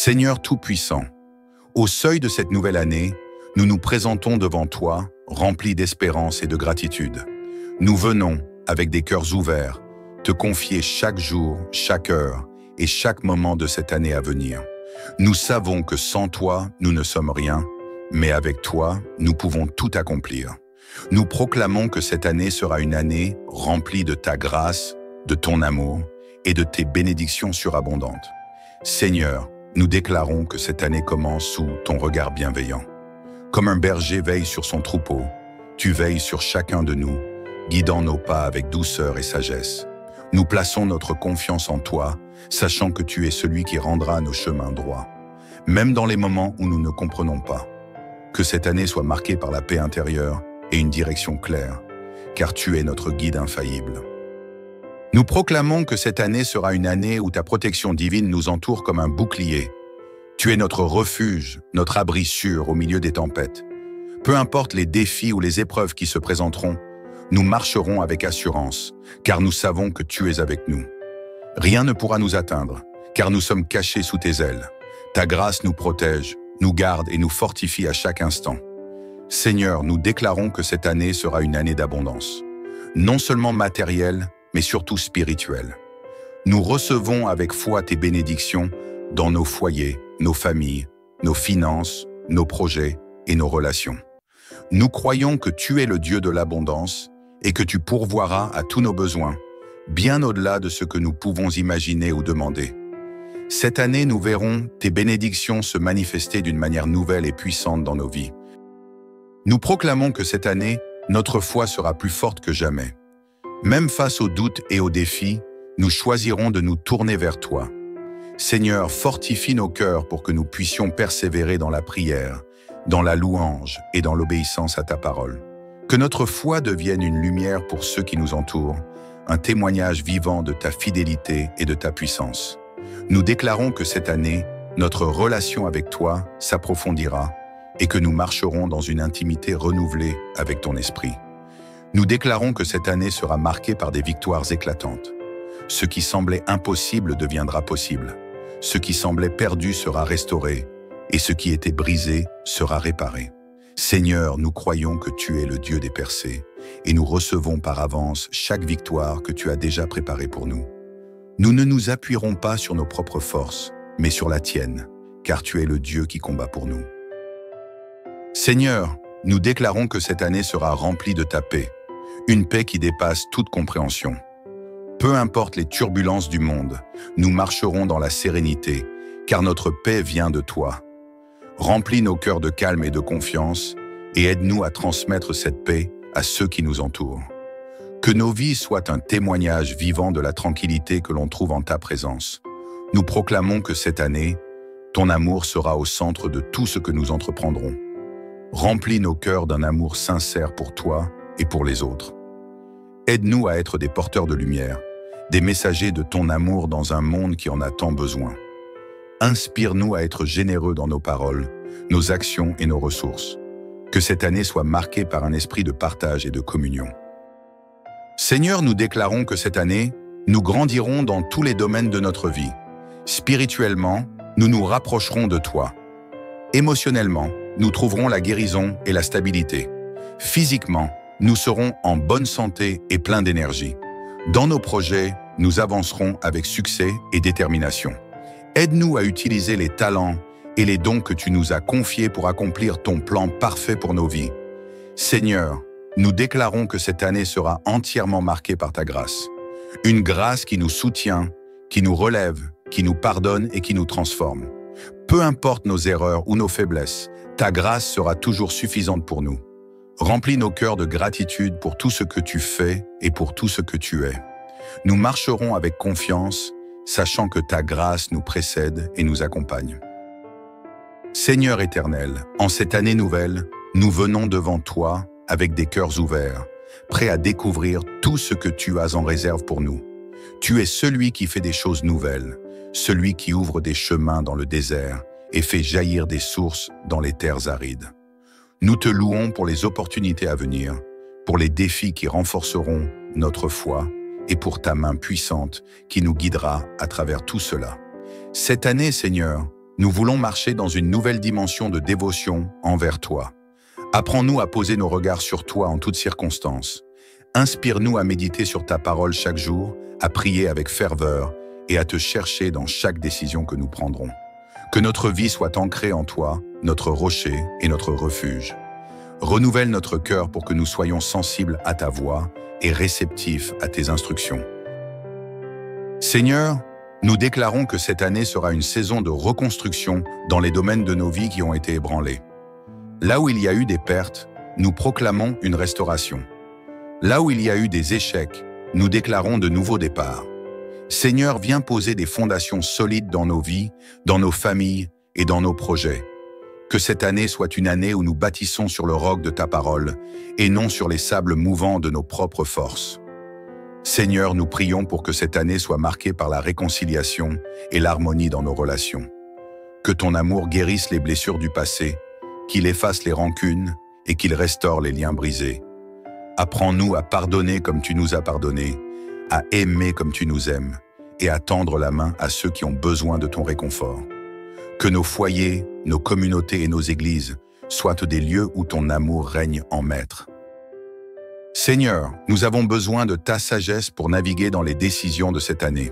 Seigneur Tout-Puissant, au seuil de cette nouvelle année, nous nous présentons devant toi, remplis d'espérance et de gratitude. Nous venons, avec des cœurs ouverts, te confier chaque jour, chaque heure et chaque moment de cette année à venir. Nous savons que sans toi, nous ne sommes rien, mais avec toi, nous pouvons tout accomplir. Nous proclamons que cette année sera une année remplie de ta grâce, de ton amour et de tes bénédictions surabondantes. Seigneur, nous déclarons que cette année commence sous ton regard bienveillant. Comme un berger veille sur son troupeau, tu veilles sur chacun de nous, guidant nos pas avec douceur et sagesse. Nous plaçons notre confiance en toi, sachant que tu es celui qui rendra nos chemins droits, même dans les moments où nous ne comprenons pas. Que cette année soit marquée par la paix intérieure et une direction claire, car tu es notre guide infaillible. Nous proclamons que cette année sera une année où ta protection divine nous entoure comme un bouclier. Tu es notre refuge, notre abri sûr au milieu des tempêtes. Peu importe les défis ou les épreuves qui se présenteront, nous marcherons avec assurance, car nous savons que tu es avec nous. Rien ne pourra nous atteindre, car nous sommes cachés sous tes ailes. Ta grâce nous protège, nous garde et nous fortifie à chaque instant. Seigneur, nous déclarons que cette année sera une année d'abondance, non seulement matérielle, mais surtout spirituelle. Nous recevons avec foi tes bénédictions dans nos foyers, nos familles, nos finances, nos projets et nos relations. Nous croyons que tu es le Dieu de l'abondance et que tu pourvoiras à tous nos besoins, bien au-delà de ce que nous pouvons imaginer ou demander. Cette année, nous verrons tes bénédictions se manifester d'une manière nouvelle et puissante dans nos vies. Nous proclamons que cette année, notre foi sera plus forte que jamais. Même face aux doutes et aux défis, nous choisirons de nous tourner vers toi. Seigneur, fortifie nos cœurs pour que nous puissions persévérer dans la prière, dans la louange et dans l'obéissance à ta parole. Que notre foi devienne une lumière pour ceux qui nous entourent, un témoignage vivant de ta fidélité et de ta puissance. Nous déclarons que cette année, notre relation avec toi s'approfondira et que nous marcherons dans une intimité renouvelée avec ton esprit. Nous déclarons que cette année sera marquée par des victoires éclatantes. Ce qui semblait impossible deviendra possible. Ce qui semblait perdu sera restauré, et ce qui était brisé sera réparé. Seigneur, nous croyons que tu es le Dieu des percées, et nous recevons par avance chaque victoire que tu as déjà préparée pour nous. Nous ne nous appuierons pas sur nos propres forces, mais sur la tienne, car tu es le Dieu qui combat pour nous. Seigneur, nous déclarons que cette année sera remplie de ta paix, une paix qui dépasse toute compréhension. Peu importe les turbulences du monde, nous marcherons dans la sérénité, car notre paix vient de toi. Remplis nos cœurs de calme et de confiance, et aide-nous à transmettre cette paix à ceux qui nous entourent. Que nos vies soient un témoignage vivant de la tranquillité que l'on trouve en ta présence. Nous proclamons que cette année, ton amour sera au centre de tout ce que nous entreprendrons. Remplis nos cœurs d'un amour sincère pour toi et pour les autres. Aide-nous à être des porteurs de lumière, des messagers de ton amour dans un monde qui en a tant besoin. Inspire-nous à être généreux dans nos paroles, nos actions et nos ressources. Que cette année soit marquée par un esprit de partage et de communion. Seigneur, nous déclarons que cette année, nous grandirons dans tous les domaines de notre vie. Spirituellement, nous nous rapprocherons de toi. Émotionnellement, nous trouverons la guérison et la stabilité. Physiquement, nous serons en bonne santé et pleins d'énergie. Dans nos projets, nous avancerons avec succès et détermination. Aide-nous à utiliser les talents et les dons que tu nous as confiés pour accomplir ton plan parfait pour nos vies. Seigneur, nous déclarons que cette année sera entièrement marquée par ta grâce. Une grâce qui nous soutient, qui nous relève, qui nous pardonne et qui nous transforme. Peu importe nos erreurs ou nos faiblesses, ta grâce sera toujours suffisante pour nous. Remplis nos cœurs de gratitude pour tout ce que tu fais et pour tout ce que tu es. Nous marcherons avec confiance, sachant que ta grâce nous précède et nous accompagne. Seigneur éternel, en cette année nouvelle, nous venons devant toi avec des cœurs ouverts, prêts à découvrir tout ce que tu as en réserve pour nous. Tu es celui qui fait des choses nouvelles, celui qui ouvre des chemins dans le désert et fait jaillir des sources dans les terres arides. Nous te louons pour les opportunités à venir, pour les défis qui renforceront notre foi et pour ta main puissante qui nous guidera à travers tout cela. Cette année, Seigneur, nous voulons marcher dans une nouvelle dimension de dévotion envers toi. Apprends-nous à poser nos regards sur toi en toutes circonstances. Inspire-nous à méditer sur ta parole chaque jour, à prier avec ferveur et à te chercher dans chaque décision que nous prendrons. Que notre vie soit ancrée en toi, notre rocher et notre refuge. Renouvelle notre cœur pour que nous soyons sensibles à ta voix et réceptifs à tes instructions. Seigneur, nous déclarons que cette année sera une saison de reconstruction dans les domaines de nos vies qui ont été ébranlés. Là où il y a eu des pertes, nous proclamons une restauration. Là où il y a eu des échecs, nous déclarons de nouveaux départs. Seigneur, viens poser des fondations solides dans nos vies, dans nos familles et dans nos projets. Que cette année soit une année où nous bâtissons sur le roc de ta parole et non sur les sables mouvants de nos propres forces. Seigneur, nous prions pour que cette année soit marquée par la réconciliation et l'harmonie dans nos relations. Que ton amour guérisse les blessures du passé, qu'il efface les rancunes et qu'il restaure les liens brisés. Apprends-nous à pardonner comme tu nous as pardonné, à aimer comme tu nous aimes et à tendre la main à ceux qui ont besoin de ton réconfort. Que nos foyers, nos communautés et nos églises soient des lieux où ton amour règne en maître. Seigneur, nous avons besoin de ta sagesse pour naviguer dans les décisions de cette année.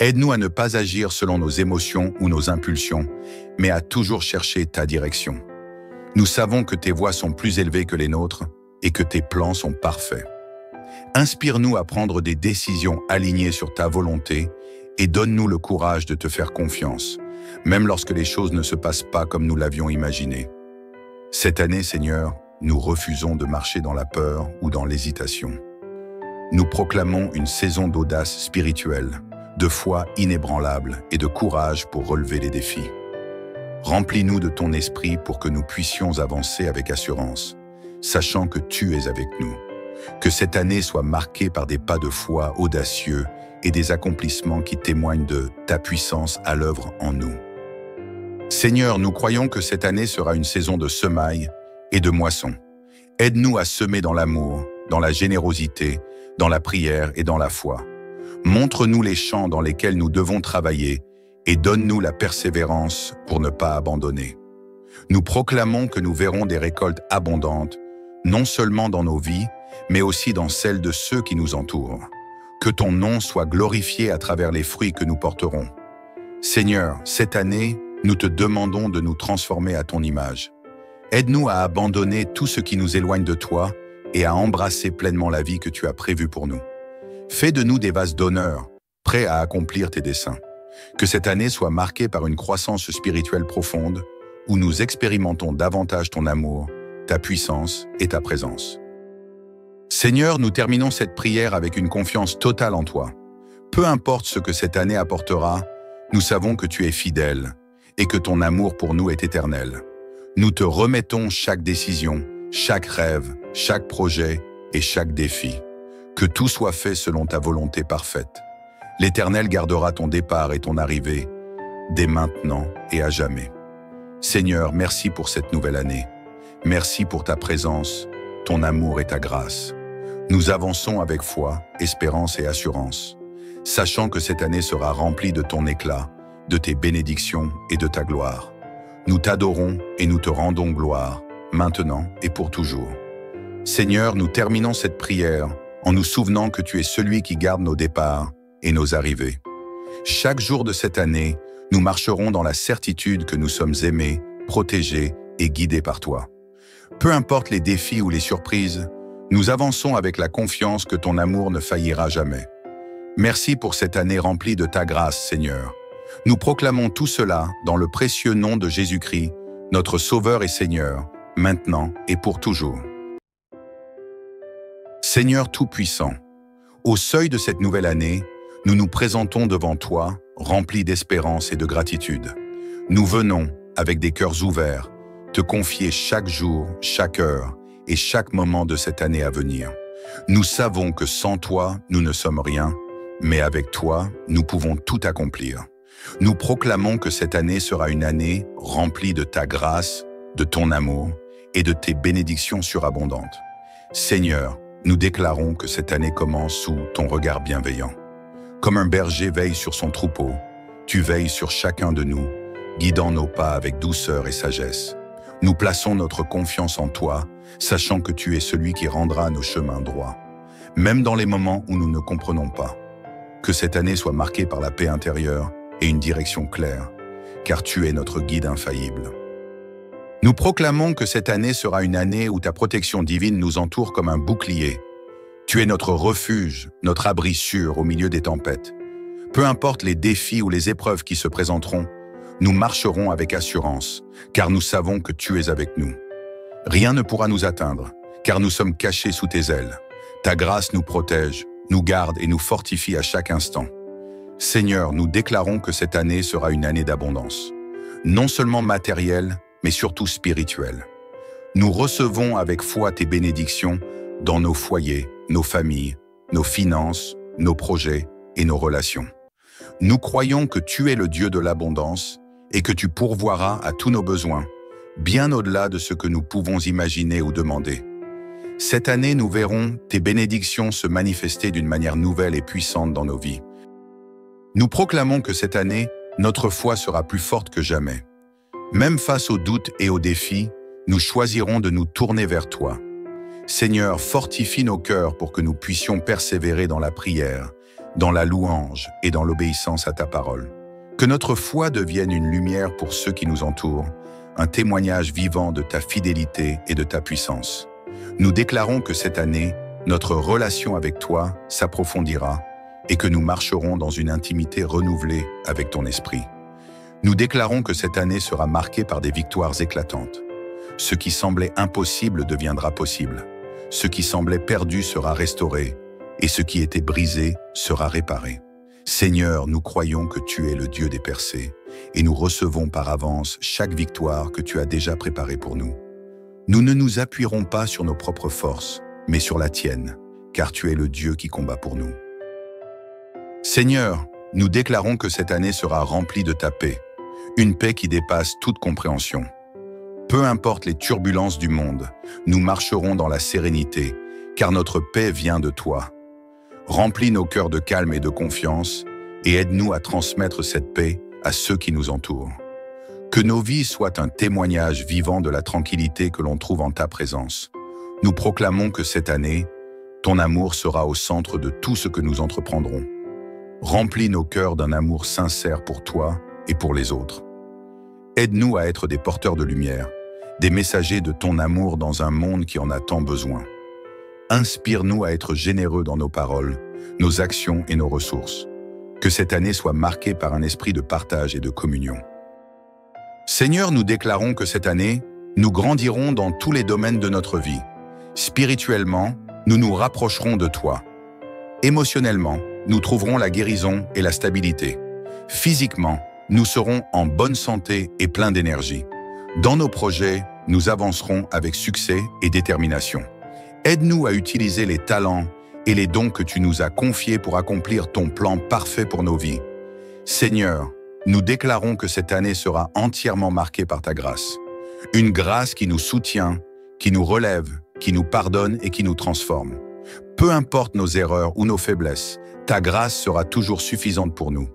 Aide-nous à ne pas agir selon nos émotions ou nos impulsions, mais à toujours chercher ta direction. Nous savons que tes voies sont plus élevées que les nôtres et que tes plans sont parfaits. Inspire-nous à prendre des décisions alignées sur ta volonté et donne-nous le courage de te faire confiance, même lorsque les choses ne se passent pas comme nous l'avions imaginé. Cette année, Seigneur, nous refusons de marcher dans la peur ou dans l'hésitation. Nous proclamons une saison d'audace spirituelle, de foi inébranlable et de courage pour relever les défis. Remplis-nous de ton esprit pour que nous puissions avancer avec assurance, sachant que tu es avec nous. Que cette année soit marquée par des pas de foi audacieux et des accomplissements qui témoignent de ta puissance à l'œuvre en nous. Seigneur, nous croyons que cette année sera une saison de semailles et de moissons. Aide-nous à semer dans l'amour, dans la générosité, dans la prière et dans la foi. Montre-nous les champs dans lesquels nous devons travailler et donne-nous la persévérance pour ne pas abandonner. Nous proclamons que nous verrons des récoltes abondantes, non seulement dans nos vies, mais aussi dans celles de ceux qui nous entourent. Que ton nom soit glorifié à travers les fruits que nous porterons. Seigneur, cette année, nous te demandons de nous transformer à ton image. Aide-nous à abandonner tout ce qui nous éloigne de toi et à embrasser pleinement la vie que tu as prévue pour nous. Fais de nous des vases d'honneur, prêts à accomplir tes desseins. Que cette année soit marquée par une croissance spirituelle profonde, où nous expérimentons davantage ton amour, ta puissance et ta présence. Seigneur, nous terminons cette prière avec une confiance totale en toi. Peu importe ce que cette année apportera, nous savons que tu es fidèle et que ton amour pour nous est éternel. Nous te remettons chaque décision, chaque rêve, chaque projet et chaque défi. Que tout soit fait selon ta volonté parfaite. L'Éternel gardera ton départ et ton arrivée, dès maintenant et à jamais. Seigneur, merci pour cette nouvelle année. Merci pour ta présence, ton amour et ta grâce. Nous avançons avec foi, espérance et assurance, sachant que cette année sera remplie de ton éclat, de tes bénédictions et de ta gloire. Nous t'adorons et nous te rendons gloire, maintenant et pour toujours. Seigneur, nous terminons cette prière en nous souvenant que tu es celui qui garde nos départs et nos arrivées. Chaque jour de cette année, nous marcherons dans la certitude que nous sommes aimés, protégés et guidés par toi. Peu importe les défis ou les surprises, nous avançons avec la confiance que ton amour ne faillira jamais. Merci pour cette année remplie de ta grâce, Seigneur. Nous proclamons tout cela dans le précieux nom de Jésus-Christ, notre Sauveur et Seigneur, maintenant et pour toujours. Seigneur Tout-Puissant, au seuil de cette nouvelle année, nous nous présentons devant toi, remplis d'espérance et de gratitude. Nous venons, avec des cœurs ouverts, te confier chaque jour, chaque heure et chaque moment de cette année à venir. Nous savons que sans toi, nous ne sommes rien, mais avec toi, nous pouvons tout accomplir. Nous proclamons que cette année sera une année remplie de ta grâce, de ton amour et de tes bénédictions surabondantes. Seigneur, nous déclarons que cette année commence sous ton regard bienveillant. Comme un berger veille sur son troupeau, tu veilles sur chacun de nous, guidant nos pas avec douceur et sagesse. Nous plaçons notre confiance en toi, sachant que tu es celui qui rendra nos chemins droits, même dans les moments où nous ne comprenons pas. Que cette année soit marquée par la paix intérieure et une direction claire, car tu es notre guide infaillible. Nous proclamons que cette année sera une année où ta protection divine nous entoure comme un bouclier. Tu es notre refuge, notre abri sûr au milieu des tempêtes. Peu importe les défis ou les épreuves qui se présenteront, nous marcherons avec assurance, car nous savons que tu es avec nous. Rien ne pourra nous atteindre, car nous sommes cachés sous tes ailes. Ta grâce nous protège, nous garde et nous fortifie à chaque instant. Seigneur, nous déclarons que cette année sera une année d'abondance, non seulement matérielle, mais surtout spirituelle. Nous recevons avec foi tes bénédictions dans nos foyers, nos familles, nos finances, nos projets et nos relations. Nous croyons que tu es le Dieu de l'abondance et que tu pourvoiras à tous nos besoins, bien au-delà de ce que nous pouvons imaginer ou demander. Cette année, nous verrons tes bénédictions se manifester d'une manière nouvelle et puissante dans nos vies. Nous proclamons que cette année, notre foi sera plus forte que jamais. Même face aux doutes et aux défis, nous choisirons de nous tourner vers toi. Seigneur, fortifie nos cœurs pour que nous puissions persévérer dans la prière, dans la louange et dans l'obéissance à ta parole. Que notre foi devienne une lumière pour ceux qui nous entourent, un témoignage vivant de ta fidélité et de ta puissance. Nous déclarons que cette année, notre relation avec toi s'approfondira et que nous marcherons dans une intimité renouvelée avec ton esprit. Nous déclarons que cette année sera marquée par des victoires éclatantes. Ce qui semblait impossible deviendra possible. Ce qui semblait perdu sera restauré, et ce qui était brisé sera réparé. Seigneur, nous croyons que tu es le Dieu des percées, et nous recevons par avance chaque victoire que tu as déjà préparée pour nous. Nous ne nous appuierons pas sur nos propres forces, mais sur la tienne, car tu es le Dieu qui combat pour nous. Seigneur, nous déclarons que cette année sera remplie de ta paix, une paix qui dépasse toute compréhension. Peu importe les turbulences du monde, nous marcherons dans la sérénité, car notre paix vient de toi. Remplis nos cœurs de calme et de confiance, et aide-nous à transmettre cette paix à ceux qui nous entourent. Que nos vies soient un témoignage vivant de la tranquillité que l'on trouve en ta présence. Nous proclamons que cette année, ton amour sera au centre de tout ce que nous entreprendrons. Remplis nos cœurs d'un amour sincère pour toi et pour les autres. Aide-nous à être des porteurs de lumière, des messagers de ton amour dans un monde qui en a tant besoin. Inspire-nous à être généreux dans nos paroles, nos actions et nos ressources. Que cette année soit marquée par un esprit de partage et de communion. Seigneur, nous déclarons que cette année, nous grandirons dans tous les domaines de notre vie. Spirituellement, nous nous rapprocherons de toi. Émotionnellement, nous trouverons la guérison et la stabilité. Physiquement, nous serons en bonne santé et pleins d'énergie. Dans nos projets, nous avancerons avec succès et détermination. Aide-nous à utiliser les talents et les dons que tu nous as confiés pour accomplir ton plan parfait pour nos vies. Seigneur, nous déclarons que cette année sera entièrement marquée par ta grâce. Une grâce qui nous soutient, qui nous relève, qui nous pardonne et qui nous transforme. Peu importe nos erreurs ou nos faiblesses, ta grâce sera toujours suffisante pour nous.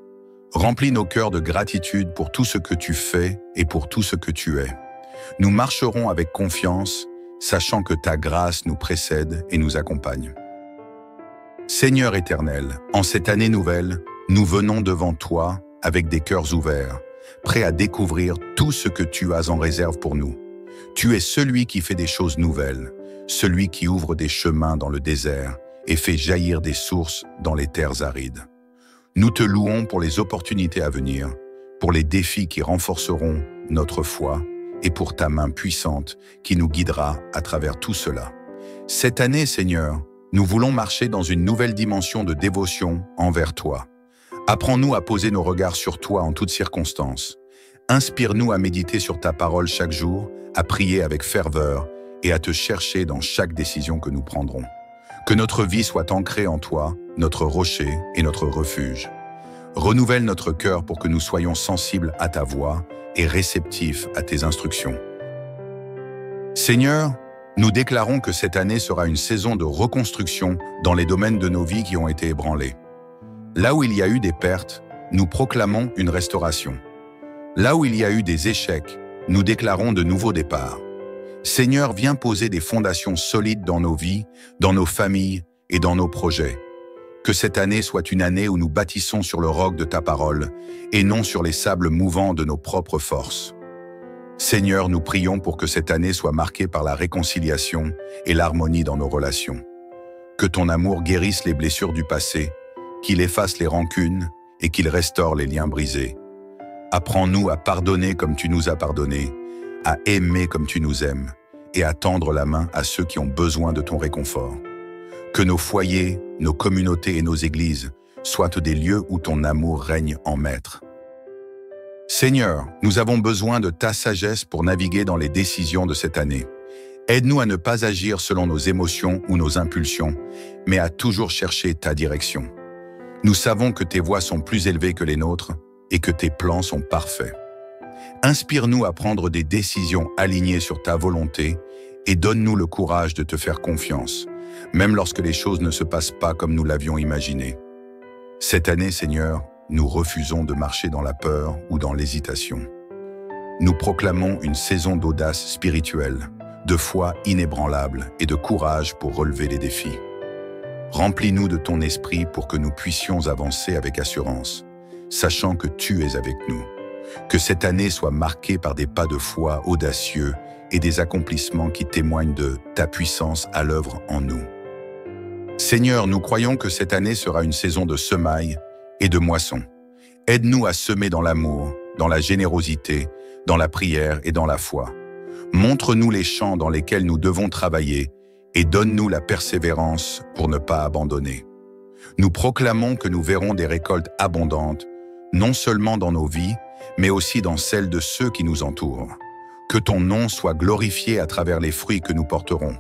Remplis nos cœurs de gratitude pour tout ce que tu fais et pour tout ce que tu es. Nous marcherons avec confiance, sachant que ta grâce nous précède et nous accompagne. Seigneur éternel, en cette année nouvelle, nous venons devant toi avec des cœurs ouverts, prêts à découvrir tout ce que tu as en réserve pour nous. Tu es celui qui fait des choses nouvelles, celui qui ouvre des chemins dans le désert et fait jaillir des sources dans les terres arides. Nous te louons pour les opportunités à venir, pour les défis qui renforceront notre foi et pour ta main puissante qui nous guidera à travers tout cela. Cette année, Seigneur, nous voulons marcher dans une nouvelle dimension de dévotion envers toi. Apprends-nous à poser nos regards sur toi en toutes circonstances. Inspire-nous à méditer sur ta parole chaque jour, à prier avec ferveur et à te chercher dans chaque décision que nous prendrons. Que notre vie soit ancrée en toi, notre rocher et notre refuge. Renouvelle notre cœur pour que nous soyons sensibles à ta voix et réceptifs à tes instructions. Seigneur, nous déclarons que cette année sera une saison de reconstruction dans les domaines de nos vies qui ont été ébranlés. Là où il y a eu des pertes, nous proclamons une restauration. Là où il y a eu des échecs, nous déclarons de nouveaux départs. Seigneur, viens poser des fondations solides dans nos vies, dans nos familles et dans nos projets. Que cette année soit une année où nous bâtissons sur le roc de ta parole et non sur les sables mouvants de nos propres forces. Seigneur, nous prions pour que cette année soit marquée par la réconciliation et l'harmonie dans nos relations. Que ton amour guérisse les blessures du passé, qu'il efface les rancunes et qu'il restaure les liens brisés. Apprends-nous à pardonner comme tu nous as pardonné, à aimer comme tu nous aimes et à tendre la main à ceux qui ont besoin de ton réconfort. Que nos foyers, nos communautés et nos églises soient des lieux où ton amour règne en maître. Seigneur, nous avons besoin de ta sagesse pour naviguer dans les décisions de cette année. Aide-nous à ne pas agir selon nos émotions ou nos impulsions, mais à toujours chercher ta direction. Nous savons que tes voies sont plus élevées que les nôtres et que tes plans sont parfaits. Inspire-nous à prendre des décisions alignées sur ta volonté et donne-nous le courage de te faire confiance, même lorsque les choses ne se passent pas comme nous l'avions imaginé. Cette année, Seigneur, nous refusons de marcher dans la peur ou dans l'hésitation. Nous proclamons une saison d'audace spirituelle, de foi inébranlable et de courage pour relever les défis. Remplis-nous de ton esprit pour que nous puissions avancer avec assurance, sachant que tu es avec nous. Que cette année soit marquée par des pas de foi audacieux et des accomplissements qui témoignent de ta puissance à l'œuvre en nous. Seigneur, nous croyons que cette année sera une saison de semailles et de moissons. Aide-nous à semer dans l'amour, dans la générosité, dans la prière et dans la foi. Montre-nous les champs dans lesquels nous devons travailler et donne-nous la persévérance pour ne pas abandonner. Nous proclamons que nous verrons des récoltes abondantes, non seulement dans nos vies, mais aussi dans celles de ceux qui nous entourent. Que ton nom soit glorifié à travers les fruits que nous porterons.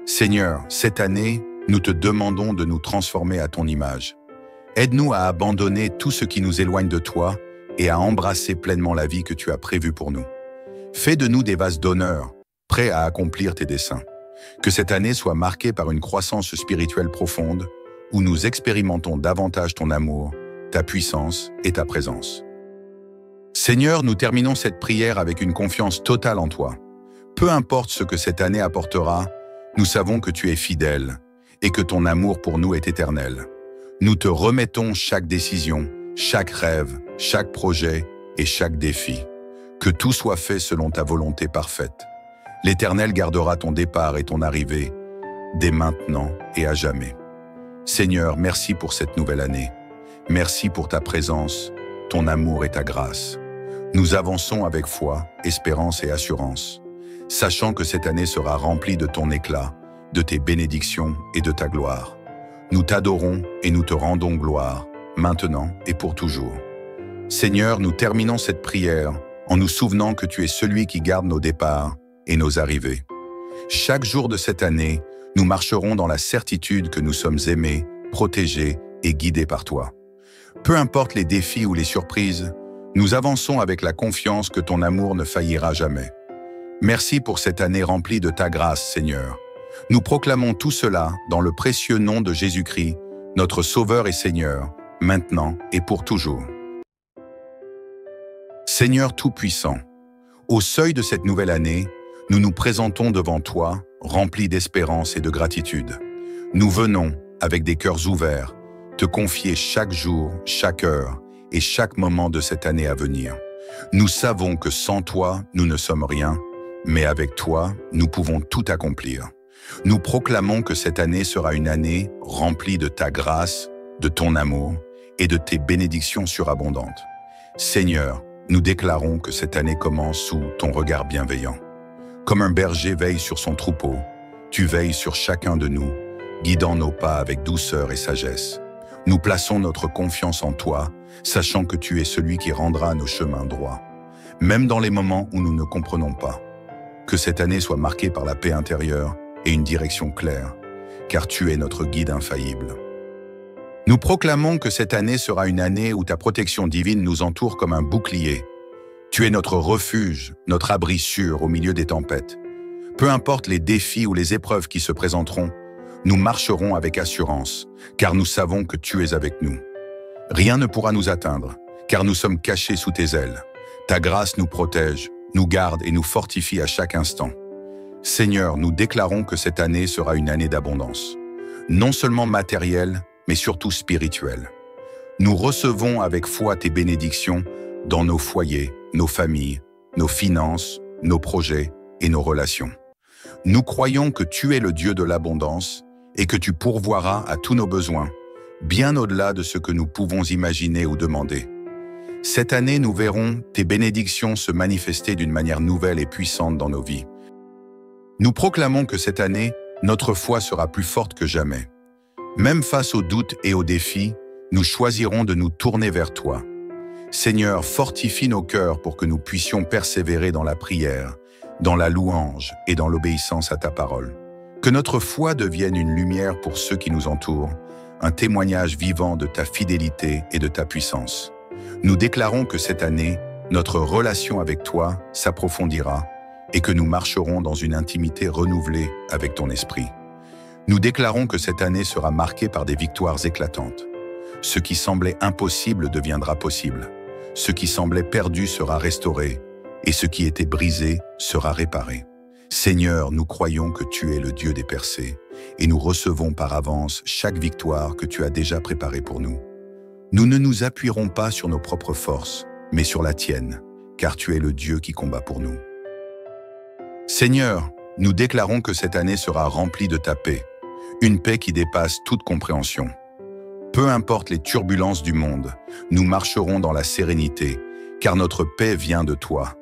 Seigneur, cette année, nous te demandons de nous transformer à ton image. Aide-nous à abandonner tout ce qui nous éloigne de toi et à embrasser pleinement la vie que tu as prévue pour nous. Fais de nous des vases d'honneur, prêts à accomplir tes desseins. Que cette année soit marquée par une croissance spirituelle profonde, où nous expérimentons davantage ton amour, ta puissance et ta présence. Seigneur, nous terminons cette prière avec une confiance totale en toi. Peu importe ce que cette année apportera, nous savons que tu es fidèle et que ton amour pour nous est éternel. Nous te remettons chaque décision, chaque rêve, chaque projet et chaque défi. Que tout soit fait selon ta volonté parfaite. L'Éternel gardera ton départ et ton arrivée, dès maintenant et à jamais. Seigneur, merci pour cette nouvelle année. Merci pour ta présence, ton amour et ta grâce. Nous avançons avec foi, espérance et assurance, sachant que cette année sera remplie de ton éclat, de tes bénédictions et de ta gloire. Nous t'adorons et nous te rendons gloire, maintenant et pour toujours. Seigneur, nous terminons cette prière en nous souvenant que tu es celui qui garde nos départs et nos arrivées. Chaque jour de cette année, nous marcherons dans la certitude que nous sommes aimés, protégés et guidés par toi. Peu importe les défis ou les surprises, nous avançons avec la confiance que ton amour ne faillira jamais. Merci pour cette année remplie de ta grâce, Seigneur. Nous proclamons tout cela dans le précieux nom de Jésus-Christ, notre Sauveur et Seigneur, maintenant et pour toujours. Seigneur Tout-Puissant, au seuil de cette nouvelle année, nous nous présentons devant toi, remplis d'espérance et de gratitude. Nous venons, avec des cœurs ouverts, te confier chaque jour, chaque heure et chaque moment de cette année à venir. Nous savons que sans toi, nous ne sommes rien, mais avec toi, nous pouvons tout accomplir. Nous proclamons que cette année sera une année remplie de ta grâce, de ton amour et de tes bénédictions surabondantes. Seigneur, nous déclarons que cette année commence sous ton regard bienveillant. Comme un berger veille sur son troupeau, tu veilles sur chacun de nous, guidant nos pas avec douceur et sagesse. Nous plaçons notre confiance en toi, sachant que tu es celui qui rendra nos chemins droits, même dans les moments où nous ne comprenons pas. Que cette année soit marquée par la paix intérieure et une direction claire, car tu es notre guide infaillible. Nous proclamons que cette année sera une année où ta protection divine nous entoure comme un bouclier. Tu es notre refuge, notre abri sûr au milieu des tempêtes. Peu importe les défis ou les épreuves qui se présenteront, nous marcherons avec assurance, car nous savons que tu es avec nous. Rien ne pourra nous atteindre, car nous sommes cachés sous tes ailes. Ta grâce nous protège, nous garde et nous fortifie à chaque instant. Seigneur, nous déclarons que cette année sera une année d'abondance, non seulement matérielle, mais surtout spirituelle. Nous recevons avec foi tes bénédictions dans nos foyers, nos familles, nos finances, nos projets et nos relations. Nous croyons que tu es le Dieu de l'abondance et que tu pourvoiras à tous nos besoins, bien au-delà de ce que nous pouvons imaginer ou demander. Cette année, nous verrons tes bénédictions se manifester d'une manière nouvelle et puissante dans nos vies. Nous proclamons que cette année, notre foi sera plus forte que jamais. Même face aux doutes et aux défis, nous choisirons de nous tourner vers toi. Seigneur, fortifie nos cœurs pour que nous puissions persévérer dans la prière, dans la louange et dans l'obéissance à ta parole. Que notre foi devienne une lumière pour ceux qui nous entourent, un témoignage vivant de ta fidélité et de ta puissance. Nous déclarons que cette année, notre relation avec toi s'approfondira et que nous marcherons dans une intimité renouvelée avec ton esprit. Nous déclarons que cette année sera marquée par des victoires éclatantes. Ce qui semblait impossible deviendra possible. Ce qui semblait perdu sera restauré et ce qui était brisé sera réparé. Seigneur, nous croyons que tu es le Dieu des percées et nous recevons par avance chaque victoire que tu as déjà préparée pour nous. Nous ne nous appuierons pas sur nos propres forces, mais sur la tienne, car tu es le Dieu qui combat pour nous. Seigneur, nous déclarons que cette année sera remplie de ta paix, une paix qui dépasse toute compréhension. Peu importe les turbulences du monde, nous marcherons dans la sérénité, car notre paix vient de toi.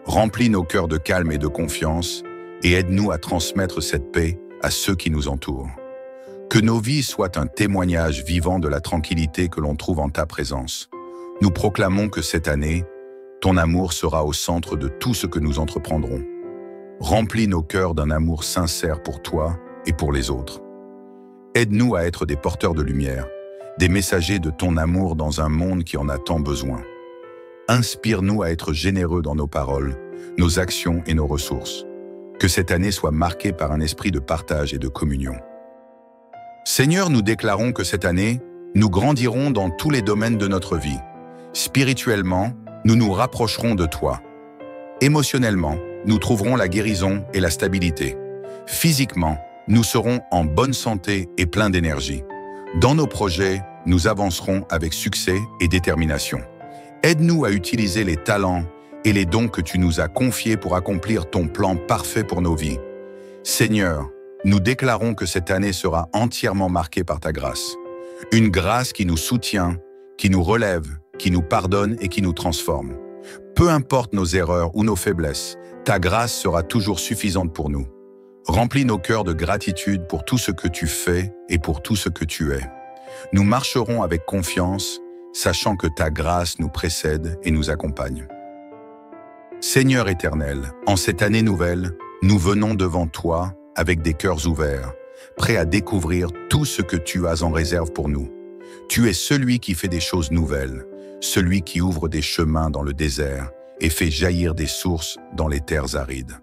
Remplis nos cœurs de calme et de confiance, et aide-nous à transmettre cette paix à ceux qui nous entourent. Que nos vies soient un témoignage vivant de la tranquillité que l'on trouve en ta présence. Nous proclamons que cette année, ton amour sera au centre de tout ce que nous entreprendrons. Remplis nos cœurs d'un amour sincère pour toi et pour les autres. Aide-nous à être des porteurs de lumière, des messagers de ton amour dans un monde qui en a tant besoin. Inspire-nous à être généreux dans nos paroles, nos actions et nos ressources. Que cette année soit marquée par un esprit de partage et de communion. Seigneur, nous déclarons que cette année, nous grandirons dans tous les domaines de notre vie. Spirituellement, nous nous rapprocherons de toi. Émotionnellement, nous trouverons la guérison et la stabilité. Physiquement, nous serons en bonne santé et plein d'énergie. Dans nos projets, nous avancerons avec succès et détermination. Aide-nous à utiliser les talents et les dons que tu nous as confiés pour accomplir ton plan parfait pour nos vies. Seigneur, nous déclarons que cette année sera entièrement marquée par ta grâce. Une grâce qui nous soutient, qui nous relève, qui nous pardonne et qui nous transforme. Peu importe nos erreurs ou nos faiblesses, ta grâce sera toujours suffisante pour nous. Remplis nos cœurs de gratitude pour tout ce que tu fais et pour tout ce que tu es. Nous marcherons avec confiance, sachant que ta grâce nous précède et nous accompagne. Seigneur éternel, en cette année nouvelle, nous venons devant toi avec des cœurs ouverts, prêts à découvrir tout ce que tu as en réserve pour nous. Tu es celui qui fait des choses nouvelles, celui qui ouvre des chemins dans le désert et fait jaillir des sources dans les terres arides.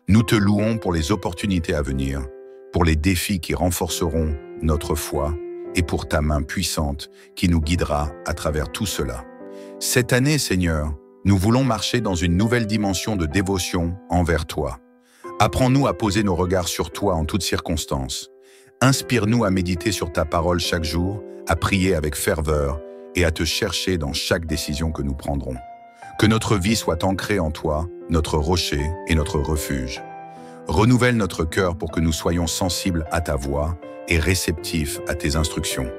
Nous te louons pour les opportunités à venir, pour les défis qui renforceront notre foi et pour ta main puissante qui nous guidera à travers tout cela. Cette année, Seigneur, nous voulons marcher dans une nouvelle dimension de dévotion envers toi. Apprends-nous à poser nos regards sur toi en toutes circonstances. Inspire-nous à méditer sur ta parole chaque jour, à prier avec ferveur et à te chercher dans chaque décision que nous prendrons. Que notre vie soit ancrée en toi, notre rocher et notre refuge. Renouvelle notre cœur pour que nous soyons sensibles à ta voix et réceptifs à tes instructions.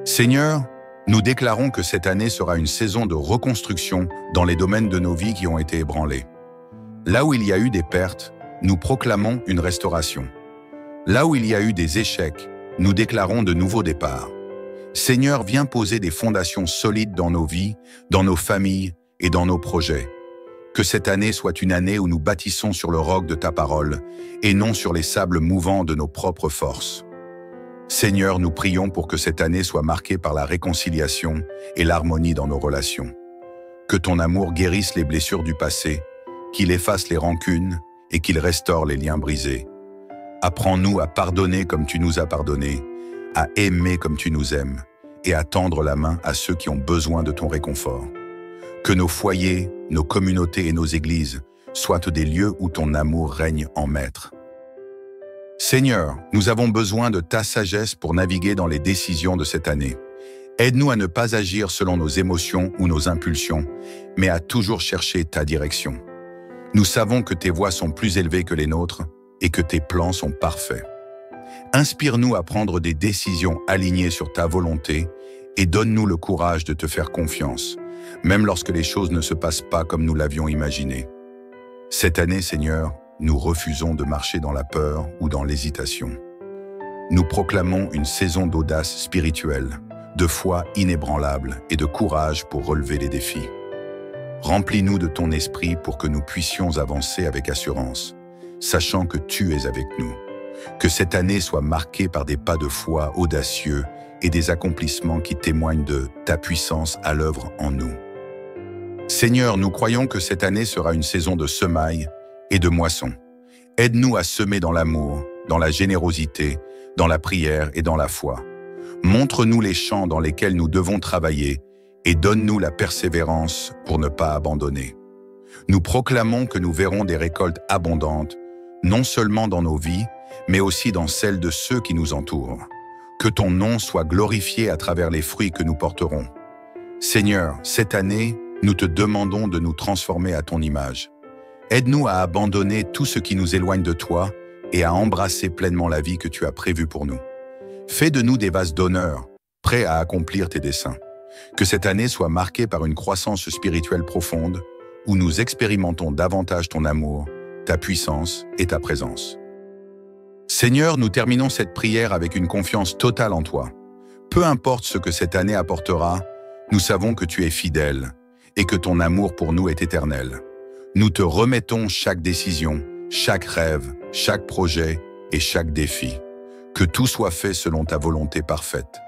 Seigneur, nous déclarons que cette année sera une saison de reconstruction dans les domaines de nos vies qui ont été ébranlés. Là où il y a eu des pertes, nous proclamons une restauration. Là où il y a eu des échecs, nous déclarons de nouveaux départs. Seigneur, viens poser des fondations solides dans nos vies, dans nos familles et dans nos projets. Que cette année soit une année où nous bâtissons sur le roc de ta parole et non sur les sables mouvants de nos propres forces. Seigneur, nous prions pour que cette année soit marquée par la réconciliation et l'harmonie dans nos relations. Que ton amour guérisse les blessures du passé, qu'il efface les rancunes et qu'il restaure les liens brisés. Apprends-nous à pardonner comme tu nous as pardonné, à aimer comme tu nous aimes et à tendre la main à ceux qui ont besoin de ton réconfort. Que nos foyers, nos communautés et nos églises soient des lieux où ton amour règne en maître. Seigneur, nous avons besoin de ta sagesse pour naviguer dans les décisions de cette année. Aide-nous à ne pas agir selon nos émotions ou nos impulsions, mais à toujours chercher ta direction. Nous savons que tes voies sont plus élevées que les nôtres et que tes plans sont parfaits. Inspire-nous à prendre des décisions alignées sur ta volonté et donne-nous le courage de te faire confiance, même lorsque les choses ne se passent pas comme nous l'avions imaginé. Cette année, Seigneur, nous refusons de marcher dans la peur ou dans l'hésitation. Nous proclamons une saison d'audace spirituelle, de foi inébranlable et de courage pour relever les défis. Remplis-nous de ton esprit pour que nous puissions avancer avec assurance, sachant que tu es avec nous. Que cette année soit marquée par des pas de foi audacieux et des accomplissements qui témoignent de ta puissance à l'œuvre en nous. Seigneur, nous croyons que cette année sera une saison de semailles et de moissons. Aide-nous à semer dans l'amour, dans la générosité, dans la prière et dans la foi. Montre-nous les champs dans lesquels nous devons travailler et donne-nous la persévérance pour ne pas abandonner. Nous proclamons que nous verrons des récoltes abondantes, non seulement dans nos vies, mais aussi dans celles de ceux qui nous entourent. Que ton nom soit glorifié à travers les fruits que nous porterons. Seigneur, cette année, nous te demandons de nous transformer à ton image. Aide-nous à abandonner tout ce qui nous éloigne de toi et à embrasser pleinement la vie que tu as prévue pour nous. Fais de nous des vases d'honneur, prêts à accomplir tes desseins. Que cette année soit marquée par une croissance spirituelle profonde, où nous expérimentons davantage ton amour, ta puissance et ta présence. Seigneur, nous terminons cette prière avec une confiance totale en toi. Peu importe ce que cette année apportera, nous savons que tu es fidèle et que ton amour pour nous est éternel. Nous te remettons chaque décision, chaque rêve, chaque projet et chaque défi. Que tout soit fait selon ta volonté parfaite.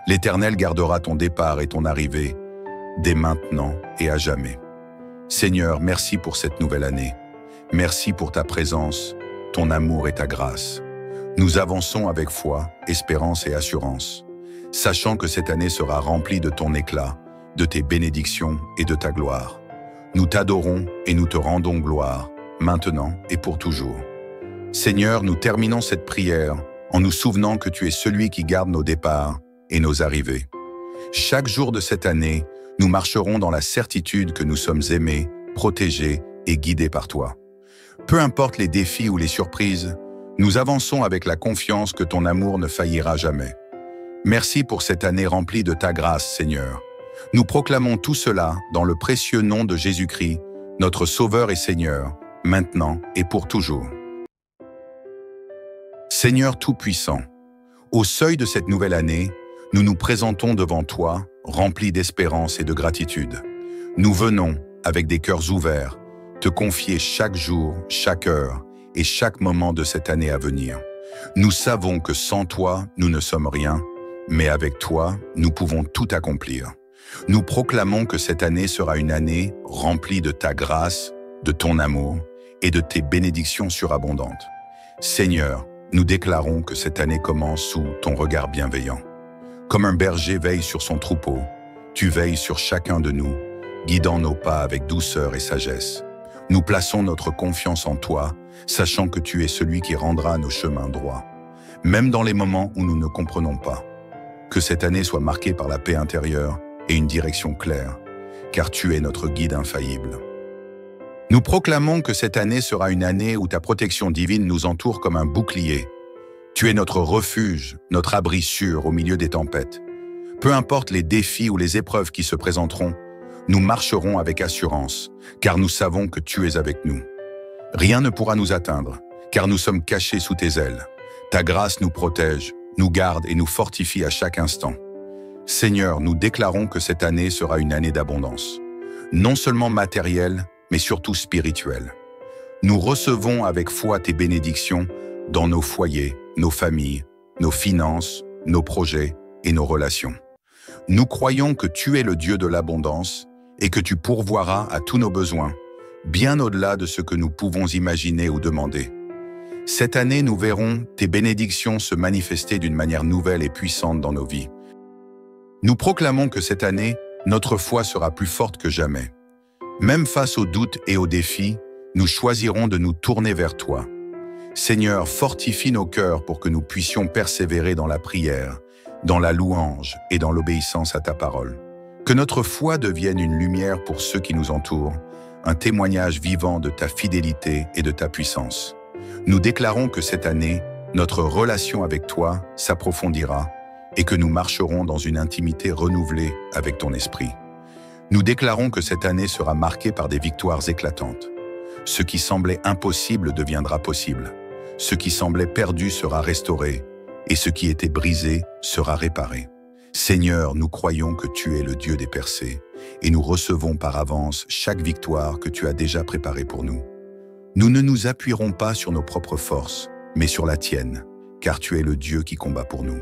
L'Éternel gardera ton départ et ton arrivée, dès maintenant et à jamais. Seigneur, merci pour cette nouvelle année. Merci pour ta présence, ton amour et ta grâce. Nous avançons avec foi, espérance et assurance, sachant que cette année sera remplie de ton éclat, de tes bénédictions et de ta gloire. Nous t'adorons et nous te rendons gloire, maintenant et pour toujours. Seigneur, nous terminons cette prière en nous souvenant que tu es celui qui garde nos départs et nos arrivées. Chaque jour de cette année, nous marcherons dans la certitude que nous sommes aimés, protégés et guidés par toi. Peu importe les défis ou les surprises, nous avançons avec la confiance que ton amour ne faillira jamais. Merci pour cette année remplie de ta grâce, Seigneur. Nous proclamons tout cela dans le précieux nom de Jésus-Christ, notre Sauveur et Seigneur, maintenant et pour toujours. Seigneur Tout-Puissant, au seuil de cette nouvelle année, nous nous présentons devant toi, remplis d'espérance et de gratitude. Nous venons, avec des cœurs ouverts, te confier chaque jour, chaque heure et chaque moment de cette année à venir. Nous savons que sans toi, nous ne sommes rien, mais avec toi, nous pouvons tout accomplir. Nous proclamons que cette année sera une année remplie de ta grâce, de ton amour et de tes bénédictions surabondantes. Seigneur, nous déclarons que cette année commence sous ton regard bienveillant. Comme un berger veille sur son troupeau, tu veilles sur chacun de nous, guidant nos pas avec douceur et sagesse. Nous plaçons notre confiance en toi, sachant que tu es celui qui rendra nos chemins droits, même dans les moments où nous ne comprenons pas. Que cette année soit marquée par la paix intérieure et une direction claire, car tu es notre guide infaillible. Nous proclamons que cette année sera une année où ta protection divine nous entoure comme un bouclier. Tu es notre refuge, notre abri sûr au milieu des tempêtes. Peu importe les défis ou les épreuves qui se présenteront, nous marcherons avec assurance, car nous savons que tu es avec nous. Rien ne pourra nous atteindre, car nous sommes cachés sous tes ailes. Ta grâce nous protège, nous garde et nous fortifie à chaque instant. Seigneur, nous déclarons que cette année sera une année d'abondance, non seulement matérielle, mais surtout spirituelle. Nous recevons avec foi tes bénédictions dans nos foyers, nos familles, nos finances, nos projets et nos relations. Nous croyons que tu es le Dieu de l'abondance et que tu pourvoiras à tous nos besoins, bien au-delà de ce que nous pouvons imaginer ou demander. Cette année, nous verrons tes bénédictions se manifester d'une manière nouvelle et puissante dans nos vies. Nous proclamons que cette année, notre foi sera plus forte que jamais, Même face aux doutes et aux défis, nous choisirons de nous tourner vers toi. Seigneur, fortifie nos cœurs pour que nous puissions persévérer dans la prière, dans la louange et dans l'obéissance à ta parole. Que notre foi devienne une lumière pour ceux qui nous entourent, un témoignage vivant de ta fidélité et de ta puissance. Nous déclarons que cette année, notre relation avec toi s'approfondira et que nous marcherons dans une intimité renouvelée avec ton esprit. Nous déclarons que cette année sera marquée par des victoires éclatantes. Ce qui semblait impossible deviendra possible. Ce qui semblait perdu sera restauré et ce qui était brisé sera réparé. Seigneur, nous croyons que tu es le Dieu des percées et nous recevons par avance chaque victoire que tu as déjà préparée pour nous. Nous ne nous appuierons pas sur nos propres forces, mais sur la tienne, car tu es le Dieu qui combat pour nous.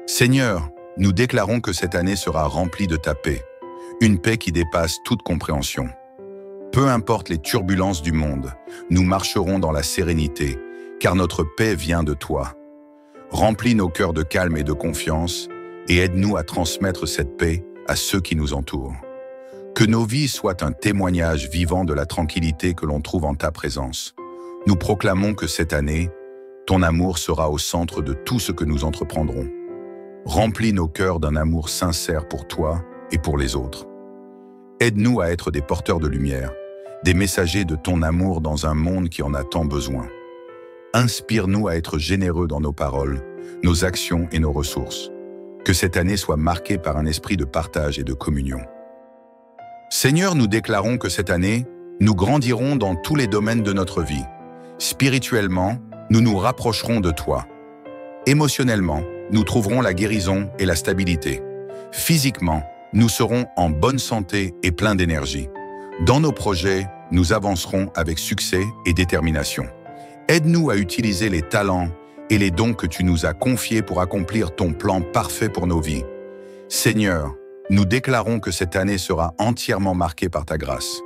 Seigneur, nous déclarons que cette année sera remplie de ta paix, une paix qui dépasse toute compréhension. Peu importe les turbulences du monde, nous marcherons dans la sérénité, car notre paix vient de toi. Remplis nos cœurs de calme et de confiance, et aide-nous à transmettre cette paix à ceux qui nous entourent. Que nos vies soient un témoignage vivant de la tranquillité que l'on trouve en ta présence. Nous proclamons que cette année, ton amour sera au centre de tout ce que nous entreprendrons. Remplis nos cœurs d'un amour sincère pour toi et pour les autres. Aide-nous à être des porteurs de lumière, des messagers de ton amour dans un monde qui en a tant besoin. Inspire-nous à être généreux dans nos paroles, nos actions et nos ressources. Que cette année soit marquée par un esprit de partage et de communion. Seigneur, nous déclarons que cette année, nous grandirons dans tous les domaines de notre vie. Spirituellement, nous nous rapprocherons de toi. Émotionnellement, nous trouverons la guérison et la stabilité. Physiquement, nous serons en bonne santé et pleins d'énergie. Dans nos projets, nous avancerons avec succès et détermination. Aide-nous à utiliser les talents et les dons que tu nous as confiés pour accomplir ton plan parfait pour nos vies. Seigneur, nous déclarons que cette année sera entièrement marquée par ta grâce.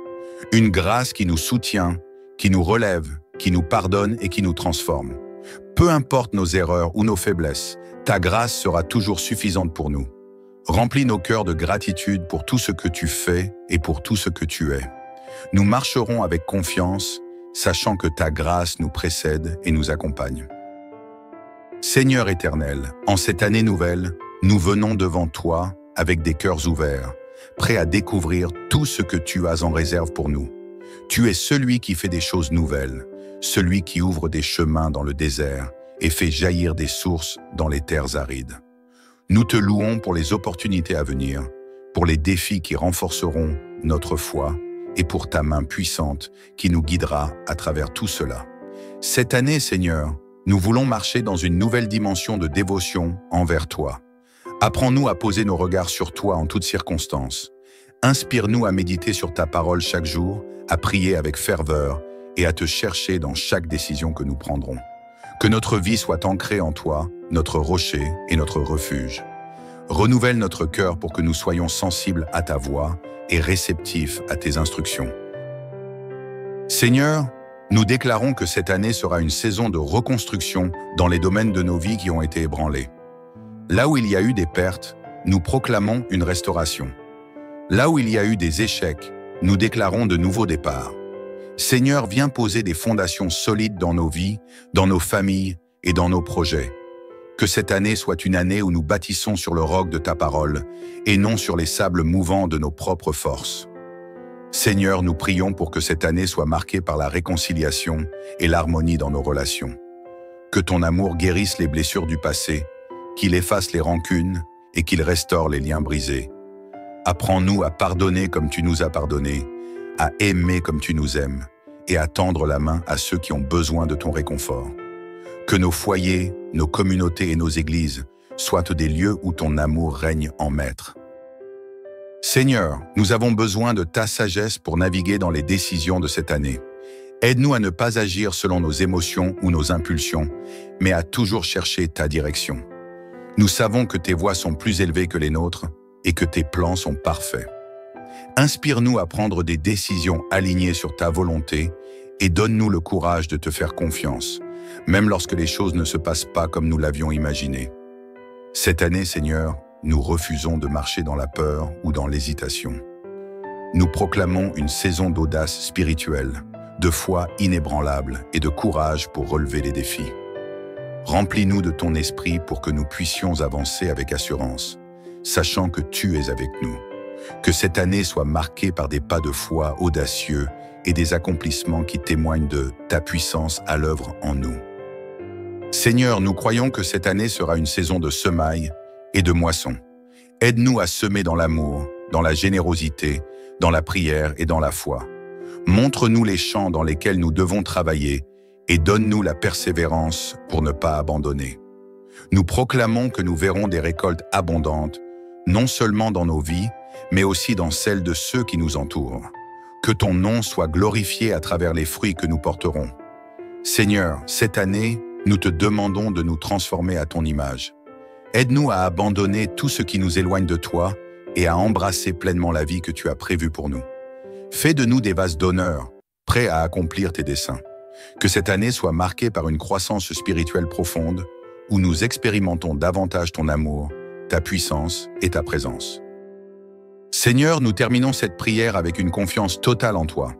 Une grâce qui nous soutient, qui nous relève, qui nous pardonne et qui nous transforme. Peu importe nos erreurs ou nos faiblesses, ta grâce sera toujours suffisante pour nous. Remplis nos cœurs de gratitude pour tout ce que tu fais et pour tout ce que tu es. Nous marcherons avec confiance, sachant que ta grâce nous précède et nous accompagne. Seigneur éternel, en cette année nouvelle, nous venons devant toi avec des cœurs ouverts, prêts à découvrir tout ce que tu as en réserve pour nous. Tu es celui qui fait des choses nouvelles, celui qui ouvre des chemins dans le désert et fait jaillir des sources dans les terres arides. Nous te louons pour les opportunités à venir, pour les défis qui renforceront notre foi et pour ta main puissante qui nous guidera à travers tout cela. Cette année, Seigneur, nous voulons marcher dans une nouvelle dimension de dévotion envers toi. Apprends-nous à poser nos regards sur toi en toutes circonstances. Inspire-nous à méditer sur ta parole chaque jour, à prier avec ferveur et à te chercher dans chaque décision que nous prendrons. Que notre vie soit ancrée en toi, notre rocher et notre refuge. Renouvelle notre cœur pour que nous soyons sensibles à ta voix et réceptifs à tes instructions. Seigneur, nous déclarons que cette année sera une saison de reconstruction dans les domaines de nos vies qui ont été ébranlés. Là où il y a eu des pertes, nous proclamons une restauration. Là où il y a eu des échecs, nous déclarons de nouveaux départs. Seigneur, viens poser des fondations solides dans nos vies, dans nos familles et dans nos projets. Que cette année soit une année où nous bâtissons sur le roc de ta parole et non sur les sables mouvants de nos propres forces. Seigneur, nous prions pour que cette année soit marquée par la réconciliation et l'harmonie dans nos relations. Que ton amour guérisse les blessures du passé, qu'il efface les rancunes et qu'il restaure les liens brisés. Apprends-nous à pardonner comme tu nous as pardonné, à aimer comme tu nous aimes et à tendre la main à ceux qui ont besoin de ton réconfort. Que nos foyers, nos communautés et nos églises soient des lieux où ton amour règne en maître. Seigneur, nous avons besoin de ta sagesse pour naviguer dans les décisions de cette année. Aide-nous à ne pas agir selon nos émotions ou nos impulsions, mais à toujours chercher ta direction. Nous savons que tes voies sont plus élevées que les nôtres et que tes plans sont parfaits. Inspire-nous à prendre des décisions alignées sur ta volonté et donne-nous le courage de te faire confiance, même lorsque les choses ne se passent pas comme nous l'avions imaginé. Cette année, Seigneur, nous refusons de marcher dans la peur ou dans l'hésitation. nous proclamons une saison d'audace spirituelle, de foi inébranlable et de courage pour relever les défis. Remplis-nous de ton esprit pour que nous puissions avancer avec assurance, sachant que tu es avec nous. Que cette année soit marquée par des pas de foi audacieux et des accomplissements qui témoignent de ta puissance à l'œuvre en nous. Seigneur, nous croyons que cette année sera une saison de semailles et de moissons. Aide-nous à semer dans l'amour, dans la générosité, dans la prière et dans la foi. Montre-nous les champs dans lesquels nous devons travailler et donne-nous la persévérance pour ne pas abandonner. Nous proclamons que nous verrons des récoltes abondantes, non seulement dans nos vies, mais aussi dans celles de ceux qui nous entourent. Que ton nom soit glorifié à travers les fruits que nous porterons. Seigneur, cette année, nous te demandons de nous transformer à ton image. Aide-nous à abandonner tout ce qui nous éloigne de toi et à embrasser pleinement la vie que tu as prévue pour nous. Fais de nous des vases d'honneur, prêts à accomplir tes desseins. Que cette année soit marquée par une croissance spirituelle profonde, où nous expérimentons davantage ton amour, ta puissance et ta présence. Seigneur, nous terminons cette prière avec une confiance totale en toi.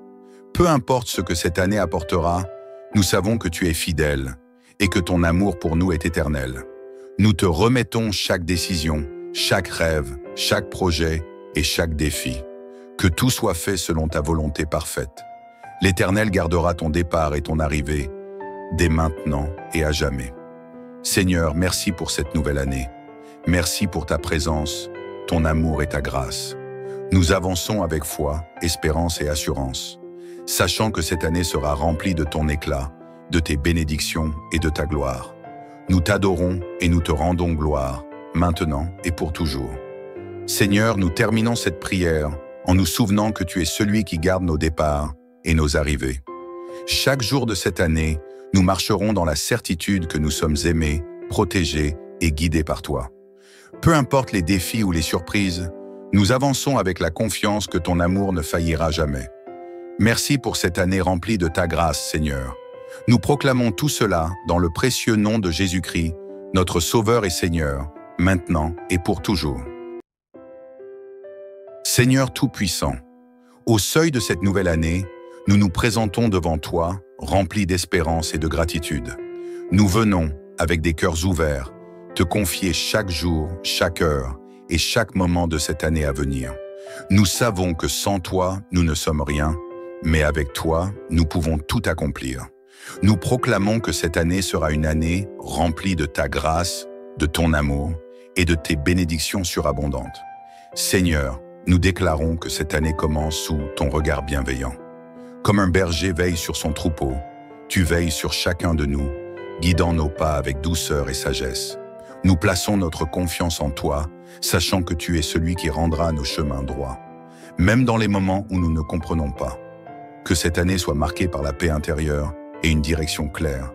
Peu importe ce que cette année apportera, nous savons que tu es fidèle et que ton amour pour nous est éternel. Nous te remettons chaque décision, chaque rêve, chaque projet et chaque défi. Que tout soit fait selon ta volonté parfaite. L'Éternel gardera ton départ et ton arrivée, dès maintenant et à jamais. Seigneur, merci pour cette nouvelle année. Merci pour ta présence, ton amour et ta grâce. Nous avançons avec foi, espérance et assurance, sachant que cette année sera remplie de ton éclat, de tes bénédictions et de ta gloire. Nous t'adorons et nous te rendons gloire, maintenant et pour toujours. Seigneur, nous terminons cette prière en nous souvenant que tu es celui qui garde nos départs et nos arrivées. Chaque jour de cette année, nous marcherons dans la certitude que nous sommes aimés, protégés et guidés par toi. Peu importe les défis ou les surprises, nous avançons avec la confiance que ton amour ne faillira jamais. Merci pour cette année remplie de ta grâce, Seigneur. Nous proclamons tout cela dans le précieux nom de Jésus-Christ, notre Sauveur et Seigneur, maintenant et pour toujours. Seigneur Tout-Puissant, au seuil de cette nouvelle année, nous nous présentons devant toi, remplis d'espérance et de gratitude. Nous venons, avec des cœurs ouverts, te confier chaque jour, chaque heure et chaque moment de cette année à venir. Nous savons que sans toi, nous ne sommes rien, mais avec toi, nous pouvons tout accomplir. Nous proclamons que cette année sera une année remplie de ta grâce, de ton amour et de tes bénédictions surabondantes. Seigneur, nous déclarons que cette année commence sous ton regard bienveillant. Comme un berger veille sur son troupeau, tu veilles sur chacun de nous, guidant nos pas avec douceur et sagesse. Nous plaçons notre confiance en toi, sachant que tu es celui qui rendra nos chemins droits, même dans les moments où nous ne comprenons pas. Que cette année soit marquée par la paix intérieure et une direction claire,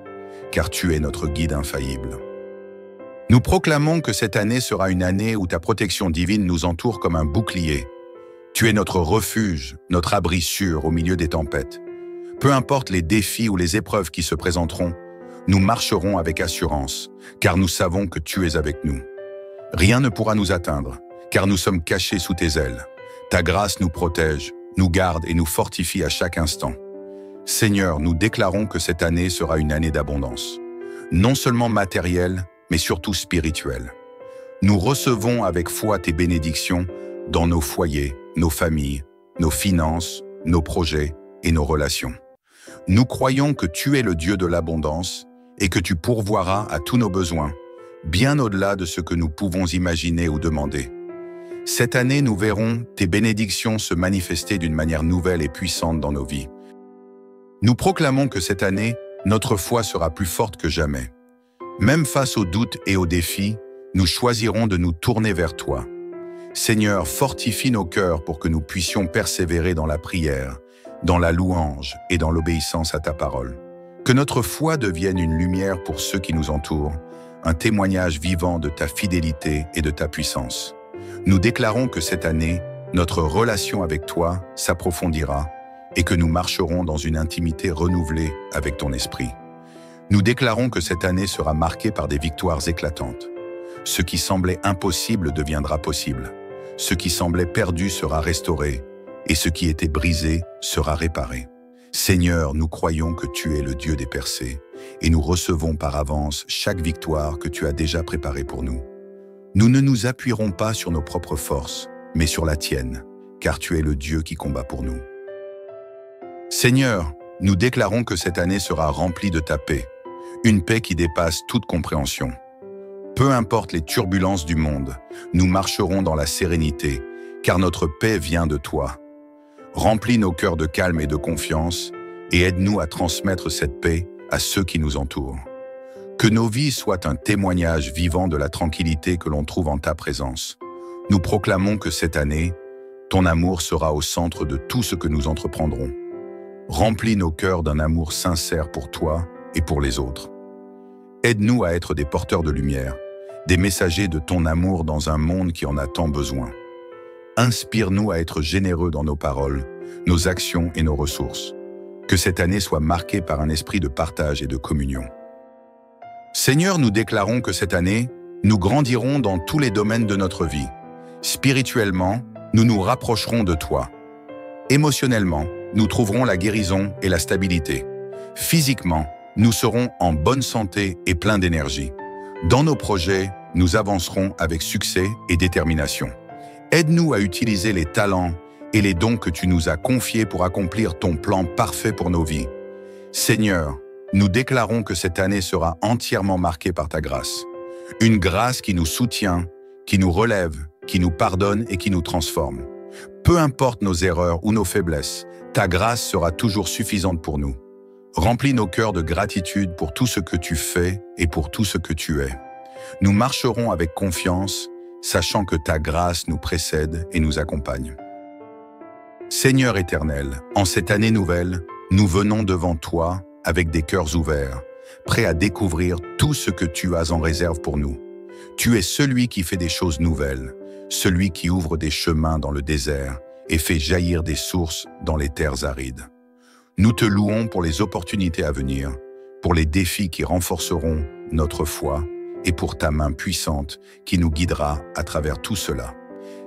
car tu es notre guide infaillible. Nous proclamons que cette année sera une année où ta protection divine nous entoure comme un bouclier. Tu es notre refuge, notre abri sûr au milieu des tempêtes. Peu importe les défis ou les épreuves qui se présenteront, nous marcherons avec assurance, car nous savons que tu es avec nous. Rien ne pourra nous atteindre, car nous sommes cachés sous tes ailes. Ta grâce nous protège, nous garde et nous fortifie à chaque instant. Seigneur, nous déclarons que cette année sera une année d'abondance, non seulement matérielle, mais surtout spirituelle. Nous recevons avec foi tes bénédictions dans nos foyers, nos familles, nos finances, nos projets et nos relations. Nous croyons que tu es le Dieu de l'abondance et que tu pourvoiras à tous nos besoins, bien au-delà de ce que nous pouvons imaginer ou demander. Cette année, nous verrons tes bénédictions se manifester d'une manière nouvelle et puissante dans nos vies. Nous proclamons que cette année, notre foi sera plus forte que jamais. Même face aux doutes et aux défis, nous choisirons de nous tourner vers toi. Seigneur, fortifie nos cœurs pour que nous puissions persévérer dans la prière, dans la louange et dans l'obéissance à ta parole. Que notre foi devienne une lumière pour ceux qui nous entourent, un témoignage vivant de ta fidélité et de ta puissance. Nous déclarons que cette année, notre relation avec toi s'approfondira et que nous marcherons dans une intimité renouvelée avec ton esprit. Nous déclarons que cette année sera marquée par des victoires éclatantes. Ce qui semblait impossible deviendra possible. Ce qui semblait perdu sera restauré. et ce qui était brisé sera réparé. Seigneur, nous croyons que tu es le Dieu des percées, et nous recevons par avance chaque victoire que tu as déjà préparée pour nous. Nous ne nous appuierons pas sur nos propres forces, mais sur la tienne, car tu es le Dieu qui combat pour nous. Seigneur, nous déclarons que cette année sera remplie de ta paix, une paix qui dépasse toute compréhension. Peu importe les turbulences du monde, nous marcherons dans la sérénité, car notre paix vient de toi. Remplis nos cœurs de calme et de confiance, et aide-nous à transmettre cette paix à ceux qui nous entourent. Que nos vies soient un témoignage vivant de la tranquillité que l'on trouve en ta présence. Nous proclamons que cette année, ton amour sera au centre de tout ce que nous entreprendrons. Remplis nos cœurs d'un amour sincère pour toi et pour les autres. Aide-nous à être des porteurs de lumière, des messagers de ton amour dans un monde qui en a tant besoin. Inspire-nous à être généreux dans nos paroles, nos actions et nos ressources. Que cette année soit marquée par un esprit de partage et de communion. Seigneur, nous déclarons que cette année, nous grandirons dans tous les domaines de notre vie. Spirituellement, nous nous rapprocherons de toi. Émotionnellement, nous trouverons la guérison et la stabilité. Physiquement, nous serons en bonne santé et plein d'énergie. Dans nos projets, nous avancerons avec succès et détermination. Aide-nous à utiliser les talents et les dons que tu nous as confiés pour accomplir ton plan parfait pour nos vies. Seigneur, nous déclarons que cette année sera entièrement marquée par ta grâce. Une grâce qui nous soutient, qui nous relève, qui nous pardonne et qui nous transforme. Peu importe nos erreurs ou nos faiblesses, ta grâce sera toujours suffisante pour nous. Remplis nos cœurs de gratitude pour tout ce que tu fais et pour tout ce que tu es. Nous marcherons avec confiance, sachant que ta grâce nous précède et nous accompagne. Seigneur éternel, en cette année nouvelle, nous venons devant toi avec des cœurs ouverts, prêts à découvrir tout ce que tu as en réserve pour nous. Tu es celui qui fait des choses nouvelles, celui qui ouvre des chemins dans le désert et fait jaillir des sources dans les terres arides. Nous te louons pour les opportunités à venir, pour les défis qui renforceront notre foi et pour ta main puissante qui nous guidera à travers tout cela.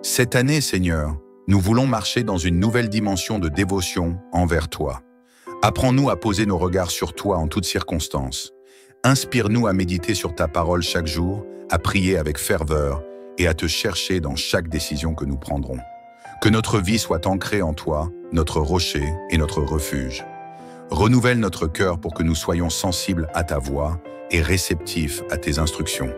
Cette année, Seigneur, nous voulons marcher dans une nouvelle dimension de dévotion envers toi. Apprends-nous à poser nos regards sur toi en toutes circonstances. Inspire-nous à méditer sur ta parole chaque jour, à prier avec ferveur et à te chercher dans chaque décision que nous prendrons. Que notre vie soit ancrée en toi, notre rocher et notre refuge. Renouvelle notre cœur pour que nous soyons sensibles à ta voix et réceptifs à tes instructions.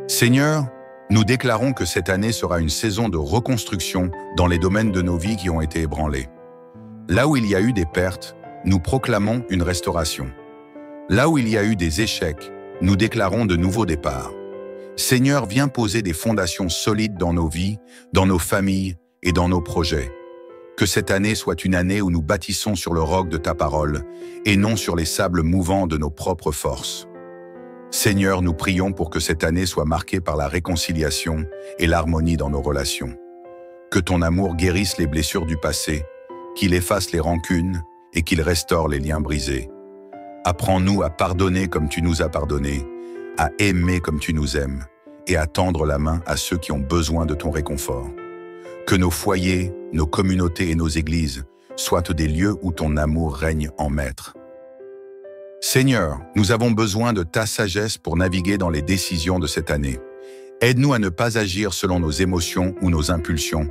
Seigneur, nous déclarons que cette année sera une saison de reconstruction dans les domaines de nos vies qui ont été ébranlés. Là où il y a eu des pertes, nous proclamons une restauration. Là où il y a eu des échecs, nous déclarons de nouveaux départs. Seigneur, viens poser des fondations solides dans nos vies, dans nos familles et dans nos projets. Que cette année soit une année où nous bâtissons sur le roc de ta parole et non sur les sables mouvants de nos propres forces. Seigneur, nous prions pour que cette année soit marquée par la réconciliation et l'harmonie dans nos relations. Que ton amour guérisse les blessures du passé, qu'il efface les rancunes et qu'il restaure les liens brisés. Apprends-nous à pardonner comme tu nous as pardonné, à aimer comme tu nous aimes et à tendre la main à ceux qui ont besoin de ton réconfort. Que nos foyers, nos communautés et nos églises soient des lieux où ton amour règne en maître. Seigneur, nous avons besoin de ta sagesse pour naviguer dans les décisions de cette année. Aide-nous à ne pas agir selon nos émotions ou nos impulsions,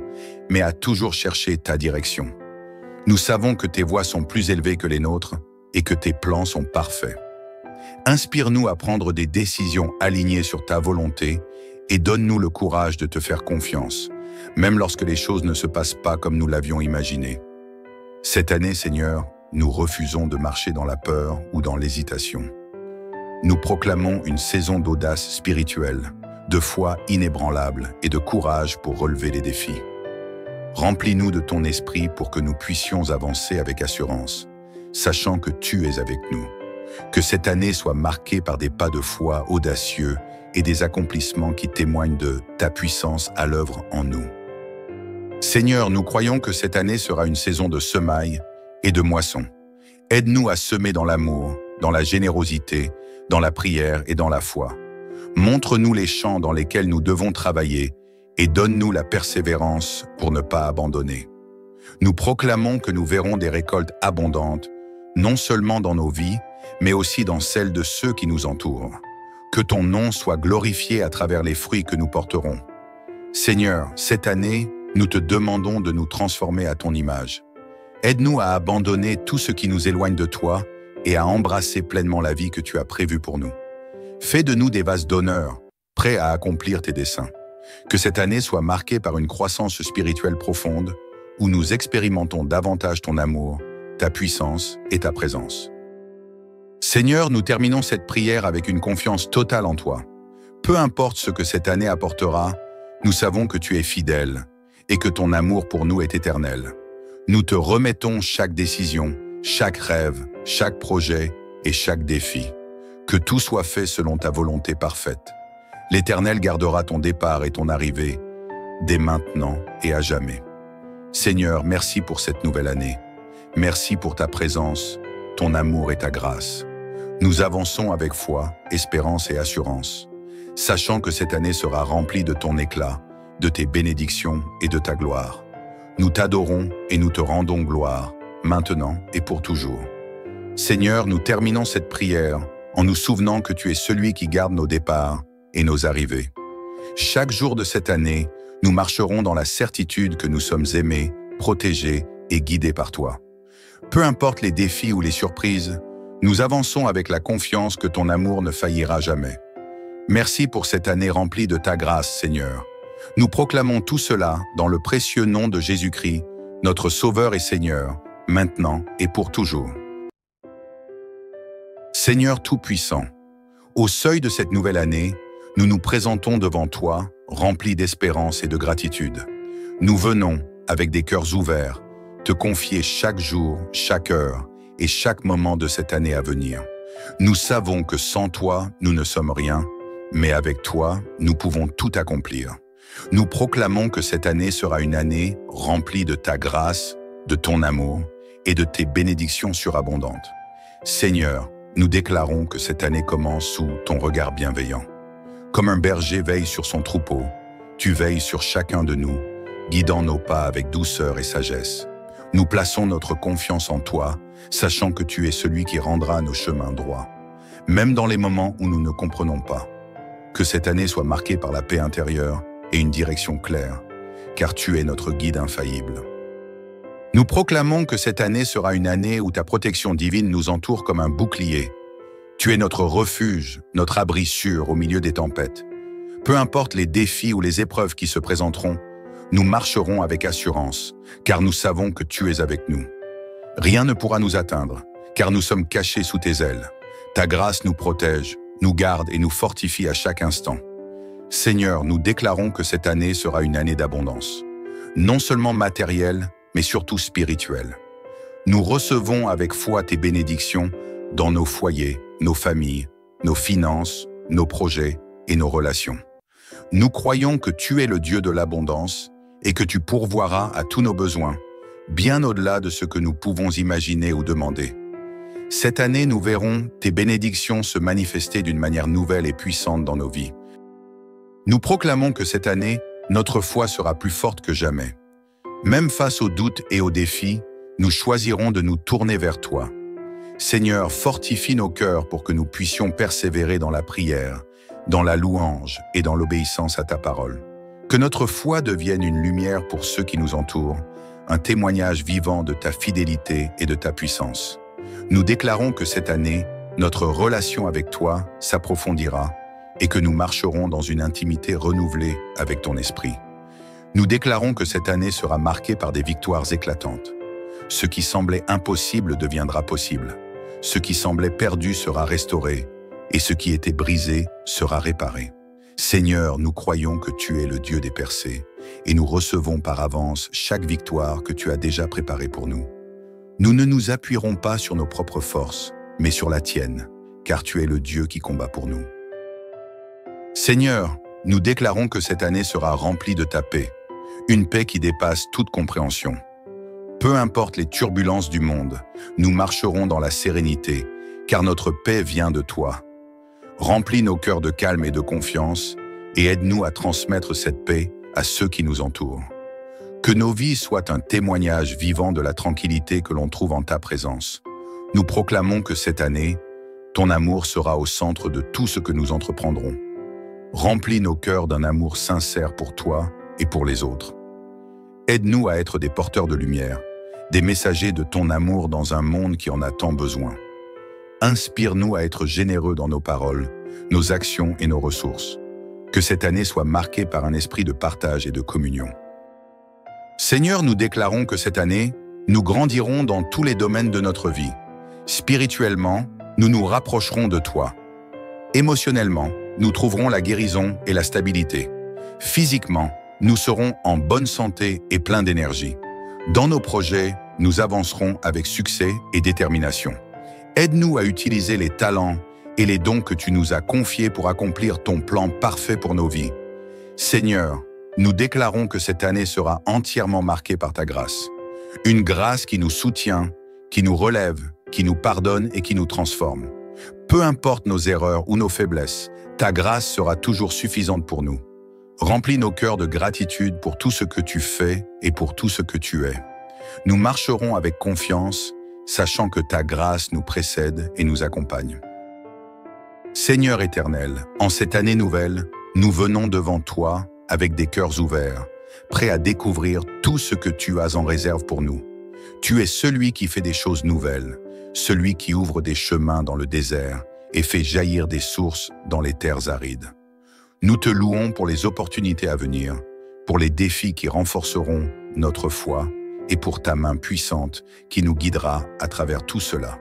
mais à toujours chercher ta direction. Nous savons que tes voies sont plus élevées que les nôtres et que tes plans sont parfaits. Inspire-nous à prendre des décisions alignées sur ta volonté et donne-nous le courage de te faire confiance, même lorsque les choses ne se passent pas comme nous l'avions imaginé. Cette année, Seigneur, nous refusons de marcher dans la peur ou dans l'hésitation. Nous proclamons une saison d'audace spirituelle, de foi inébranlable et de courage pour relever les défis. Remplis-nous de ton esprit pour que nous puissions avancer avec assurance, sachant que tu es avec nous. Que cette année soit marquée par des pas de foi audacieux et des accomplissements qui témoignent de ta puissance à l'œuvre en nous. Seigneur, nous croyons que cette année sera une saison de semailles et de moissons. Aide-nous à semer dans l'amour, dans la générosité, dans la prière et dans la foi. Montre-nous les champs dans lesquels nous devons travailler et donne-nous la persévérance pour ne pas abandonner. Nous proclamons que nous verrons des récoltes abondantes, non seulement dans nos vies, mais aussi dans celles de ceux qui nous entourent. Que ton nom soit glorifié à travers les fruits que nous porterons. Seigneur, cette année, nous te demandons de nous transformer à ton image. Aide-nous à abandonner tout ce qui nous éloigne de toi et à embrasser pleinement la vie que tu as prévue pour nous. Fais de nous des vases d'honneur, prêts à accomplir tes desseins. Que cette année soit marquée par une croissance spirituelle profonde, où nous expérimentons davantage ton amour, ta puissance et ta présence. Seigneur, nous terminons cette prière avec une confiance totale en toi. Peu importe ce que cette année apportera, nous savons que tu es fidèle et que ton amour pour nous est éternel. Nous te remettons chaque décision, chaque rêve, chaque projet et chaque défi. Que tout soit fait selon ta volonté parfaite. L'Éternel gardera ton départ et ton arrivée, dès maintenant et à jamais. Seigneur, merci pour cette nouvelle année. Merci pour ta présence, ton amour et ta grâce. Nous avançons avec foi, espérance et assurance, sachant que cette année sera remplie de ton éclat, de tes bénédictions et de ta gloire. Nous t'adorons et nous te rendons gloire, maintenant et pour toujours. Seigneur, nous terminons cette prière en nous souvenant que tu es celui qui garde nos départs et nos arrivées. Chaque jour de cette année, nous marcherons dans la certitude que nous sommes aimés, protégés et guidés par toi. Peu importe les défis ou les surprises, nous avançons avec la confiance que ton amour ne faillira jamais. Merci pour cette année remplie de ta grâce, Seigneur. Nous proclamons tout cela dans le précieux nom de Jésus-Christ, notre Sauveur et Seigneur, maintenant et pour toujours. Seigneur Tout-Puissant, au seuil de cette nouvelle année, nous nous présentons devant toi, remplis d'espérance et de gratitude. Nous venons, avec des cœurs ouverts, te confier chaque jour, chaque heure et chaque moment de cette année à venir. Nous savons que sans toi, nous ne sommes rien, mais avec toi, nous pouvons tout accomplir. Nous proclamons que cette année sera une année remplie de ta grâce, de ton amour et de tes bénédictions surabondantes. Seigneur, nous déclarons que cette année commence sous ton regard bienveillant. Comme un berger veille sur son troupeau, tu veilles sur chacun de nous, guidant nos pas avec douceur et sagesse. Nous plaçons notre confiance en toi, sachant que tu es celui qui rendra nos chemins droits, même dans les moments où nous ne comprenons pas. Que cette année soit marquée par la paix intérieure et une direction claire, car tu es notre guide infaillible. Nous proclamons que cette année sera une année où ta protection divine nous entoure comme un bouclier. Tu es notre refuge, notre abri sûr au milieu des tempêtes. Peu importe les défis ou les épreuves qui se présenteront, nous marcherons avec assurance, car nous savons que tu es avec nous. Rien ne pourra nous atteindre, car nous sommes cachés sous tes ailes. Ta grâce nous protège, nous garde et nous fortifie à chaque instant. Seigneur, nous déclarons que cette année sera une année d'abondance, non seulement matérielle, mais surtout spirituelle. Nous recevons avec foi tes bénédictions dans nos foyers, nos familles, nos finances, nos projets et nos relations. Nous croyons que tu es le Dieu de l'abondance et que tu pourvoiras à tous nos besoins, bien au-delà de ce que nous pouvons imaginer ou demander. Cette année, nous verrons tes bénédictions se manifester d'une manière nouvelle et puissante dans nos vies. Nous proclamons que cette année, notre foi sera plus forte que jamais. Même face aux doutes et aux défis, nous choisirons de nous tourner vers toi. Seigneur, fortifie nos cœurs pour que nous puissions persévérer dans la prière, dans la louange et dans l'obéissance à ta parole. Que notre foi devienne une lumière pour ceux qui nous entourent, un témoignage vivant de ta fidélité et de ta puissance. Nous déclarons que cette année, notre relation avec toi s'approfondira et que nous marcherons dans une intimité renouvelée avec ton esprit. Nous déclarons que cette année sera marquée par des victoires éclatantes. Ce qui semblait impossible deviendra possible. Ce qui semblait perdu sera restauré, et ce qui était brisé sera réparé. Seigneur, nous croyons que tu es le Dieu des percées, et nous recevons par avance chaque victoire que tu as déjà préparée pour nous. Nous ne nous appuierons pas sur nos propres forces, mais sur la tienne, car tu es le Dieu qui combat pour nous. Seigneur, nous déclarons que cette année sera remplie de ta paix, une paix qui dépasse toute compréhension. Peu importe les turbulences du monde, nous marcherons dans la sérénité, car notre paix vient de toi. Remplis nos cœurs de calme et de confiance, et aide-nous à transmettre cette paix à ceux qui nous entourent. Que nos vies soient un témoignage vivant de la tranquillité que l'on trouve en ta présence. Nous proclamons que cette année, ton amour sera au centre de tout ce que nous entreprendrons. Remplis nos cœurs d'un amour sincère pour toi et pour les autres. Aide-nous à être des porteurs de lumière, des messagers de ton amour dans un monde qui en a tant besoin. Inspire-nous à être généreux dans nos paroles, nos actions et nos ressources. Que cette année soit marquée par un esprit de partage et de communion. Seigneur, nous déclarons que cette année, nous grandirons dans tous les domaines de notre vie. Spirituellement, nous nous rapprocherons de toi. Émotionnellement, nous trouverons la guérison et la stabilité. Physiquement, nous serons en bonne santé et plein d'énergie. Dans nos projets, nous avancerons avec succès et détermination. Aide-nous à utiliser les talents et les dons que tu nous as confiés pour accomplir ton plan parfait pour nos vies. Seigneur, nous déclarons que cette année sera entièrement marquée par ta grâce. Une grâce qui nous soutient, qui nous relève, qui nous pardonne et qui nous transforme. Peu importe nos erreurs ou nos faiblesses, ta grâce sera toujours suffisante pour nous. Remplis nos cœurs de gratitude pour tout ce que tu fais et pour tout ce que tu es. Nous marcherons avec confiance, sachant que ta grâce nous précède et nous accompagne. Seigneur éternel, en cette année nouvelle, nous venons devant toi avec des cœurs ouverts, prêts à découvrir tout ce que tu as en réserve pour nous. Tu es celui qui fait des choses nouvelles, celui qui ouvre des chemins dans le désert et fait jaillir des sources dans les terres arides. Nous te louons pour les opportunités à venir, pour les défis qui renforceront notre foi et pour ta main puissante qui nous guidera à travers tout cela.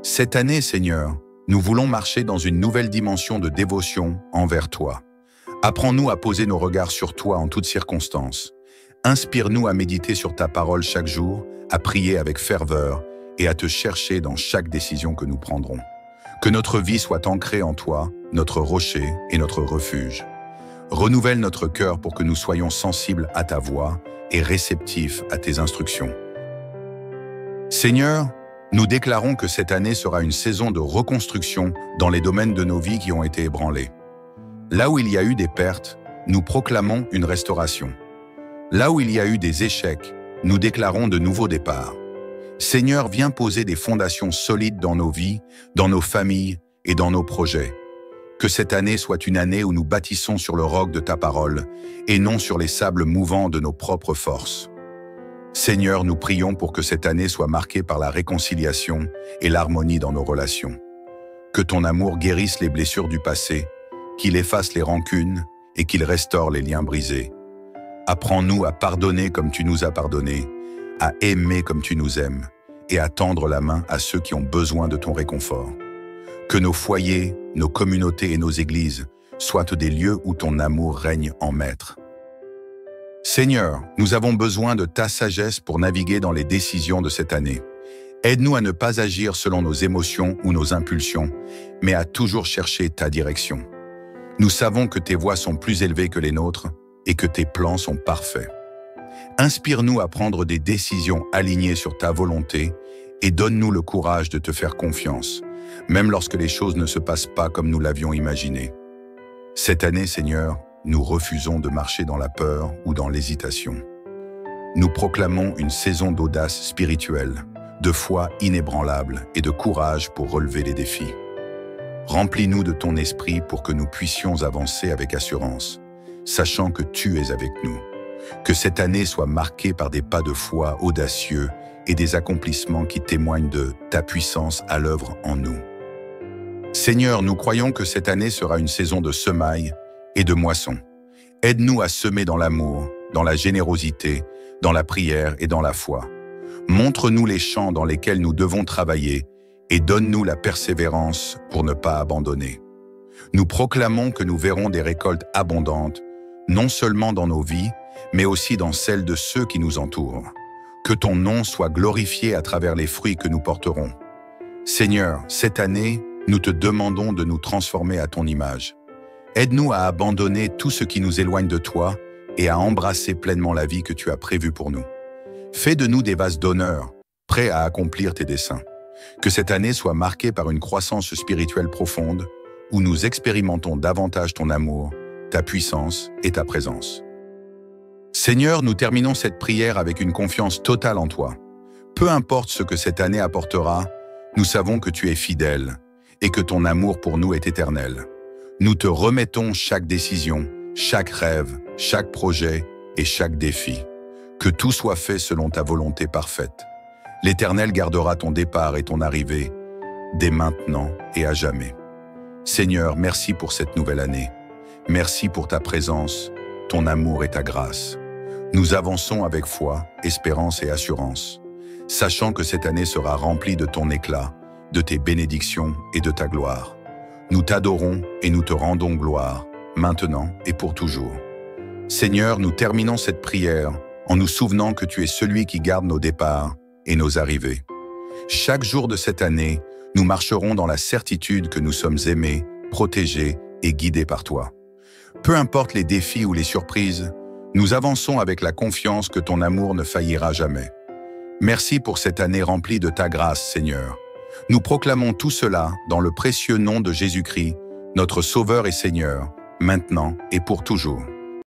Cette année, Seigneur, nous voulons marcher dans une nouvelle dimension de dévotion envers toi. Apprends-nous à poser nos regards sur toi en toutes circonstances. Inspire-nous à méditer sur ta parole chaque jour, à prier avec ferveur et à te chercher dans chaque décision que nous prendrons. Que notre vie soit ancrée en toi, notre rocher et notre refuge. Renouvelle notre cœur pour que nous soyons sensibles à ta voix et réceptifs à tes instructions. Seigneur, nous déclarons que cette année sera une saison de reconstruction dans les domaines de nos vies qui ont été ébranlés. Là où il y a eu des pertes, nous proclamons une restauration. Là où il y a eu des échecs, nous déclarons de nouveaux départs. Seigneur, viens poser des fondations solides dans nos vies, dans nos familles et dans nos projets. Que cette année soit une année où nous bâtissons sur le roc de ta parole et non sur les sables mouvants de nos propres forces. Seigneur, nous prions pour que cette année soit marquée par la réconciliation et l'harmonie dans nos relations. Que ton amour guérisse les blessures du passé, qu'il efface les rancunes et qu'il restaure les liens brisés. Apprends-nous à pardonner comme tu nous as pardonné, à aimer comme tu nous aimes et à tendre la main à ceux qui ont besoin de ton réconfort. Que nos foyers, nos communautés et nos églises soient des lieux où ton amour règne en maître. Seigneur, nous avons besoin de ta sagesse pour naviguer dans les décisions de cette année. Aide-nous à ne pas agir selon nos émotions ou nos impulsions, mais à toujours chercher ta direction. Nous savons que tes voies sont plus élevées que les nôtres et que tes plans sont parfaits. Inspire-nous à prendre des décisions alignées sur ta volonté et donne-nous le courage de te faire confiance, même lorsque les choses ne se passent pas comme nous l'avions imaginé. Cette année, Seigneur, nous refusons de marcher dans la peur ou dans l'hésitation. Nous proclamons une saison d'audace spirituelle, de foi inébranlable et de courage pour relever les défis. Remplis-nous de ton esprit pour que nous puissions avancer avec assurance, sachant que tu es avec nous. Que cette année soit marquée par des pas de foi audacieux et des accomplissements qui témoignent de ta puissance à l'œuvre en nous. Seigneur, nous croyons que cette année sera une saison de semailles et de moissons. Aide-nous à semer dans l'amour, dans la générosité, dans la prière et dans la foi. Montre-nous les champs dans lesquels nous devons travailler et donne-nous la persévérance pour ne pas abandonner. Nous proclamons que nous verrons des récoltes abondantes, non seulement dans nos vies, mais aussi dans celles de ceux qui nous entourent. Que ton nom soit glorifié à travers les fruits que nous porterons. Seigneur, cette année, nous te demandons de nous transformer à ton image. Aide-nous à abandonner tout ce qui nous éloigne de toi et à embrasser pleinement la vie que tu as prévue pour nous. Fais de nous des vases d'honneur, prêts à accomplir tes desseins. Que cette année soit marquée par une croissance spirituelle profonde, où nous expérimentons davantage ton amour, ta puissance et ta présence. Seigneur, nous terminons cette prière avec une confiance totale en toi. Peu importe ce que cette année apportera, nous savons que tu es fidèle et que ton amour pour nous est éternel. Nous te remettons chaque décision, chaque rêve, chaque projet et chaque défi. Que tout soit fait selon ta volonté parfaite. L'Éternel gardera ton départ et ton arrivée, dès maintenant et à jamais. Seigneur, merci pour cette nouvelle année. Merci pour ta présence, ton amour et ta grâce. Nous avançons avec foi, espérance et assurance, sachant que cette année sera remplie de ton éclat, de tes bénédictions et de ta gloire. Nous t'adorons et nous te rendons gloire, maintenant et pour toujours. Seigneur, nous terminons cette prière en nous souvenant que tu es celui qui garde nos départs et nos arrivées. Chaque jour de cette année, nous marcherons dans la certitude que nous sommes aimés, protégés et guidés par toi. Peu importe les défis ou les surprises, nous avançons avec la confiance que ton amour ne faillira jamais. Merci pour cette année remplie de ta grâce, Seigneur. Nous proclamons tout cela dans le précieux nom de Jésus-Christ, notre Sauveur et Seigneur, maintenant et pour toujours.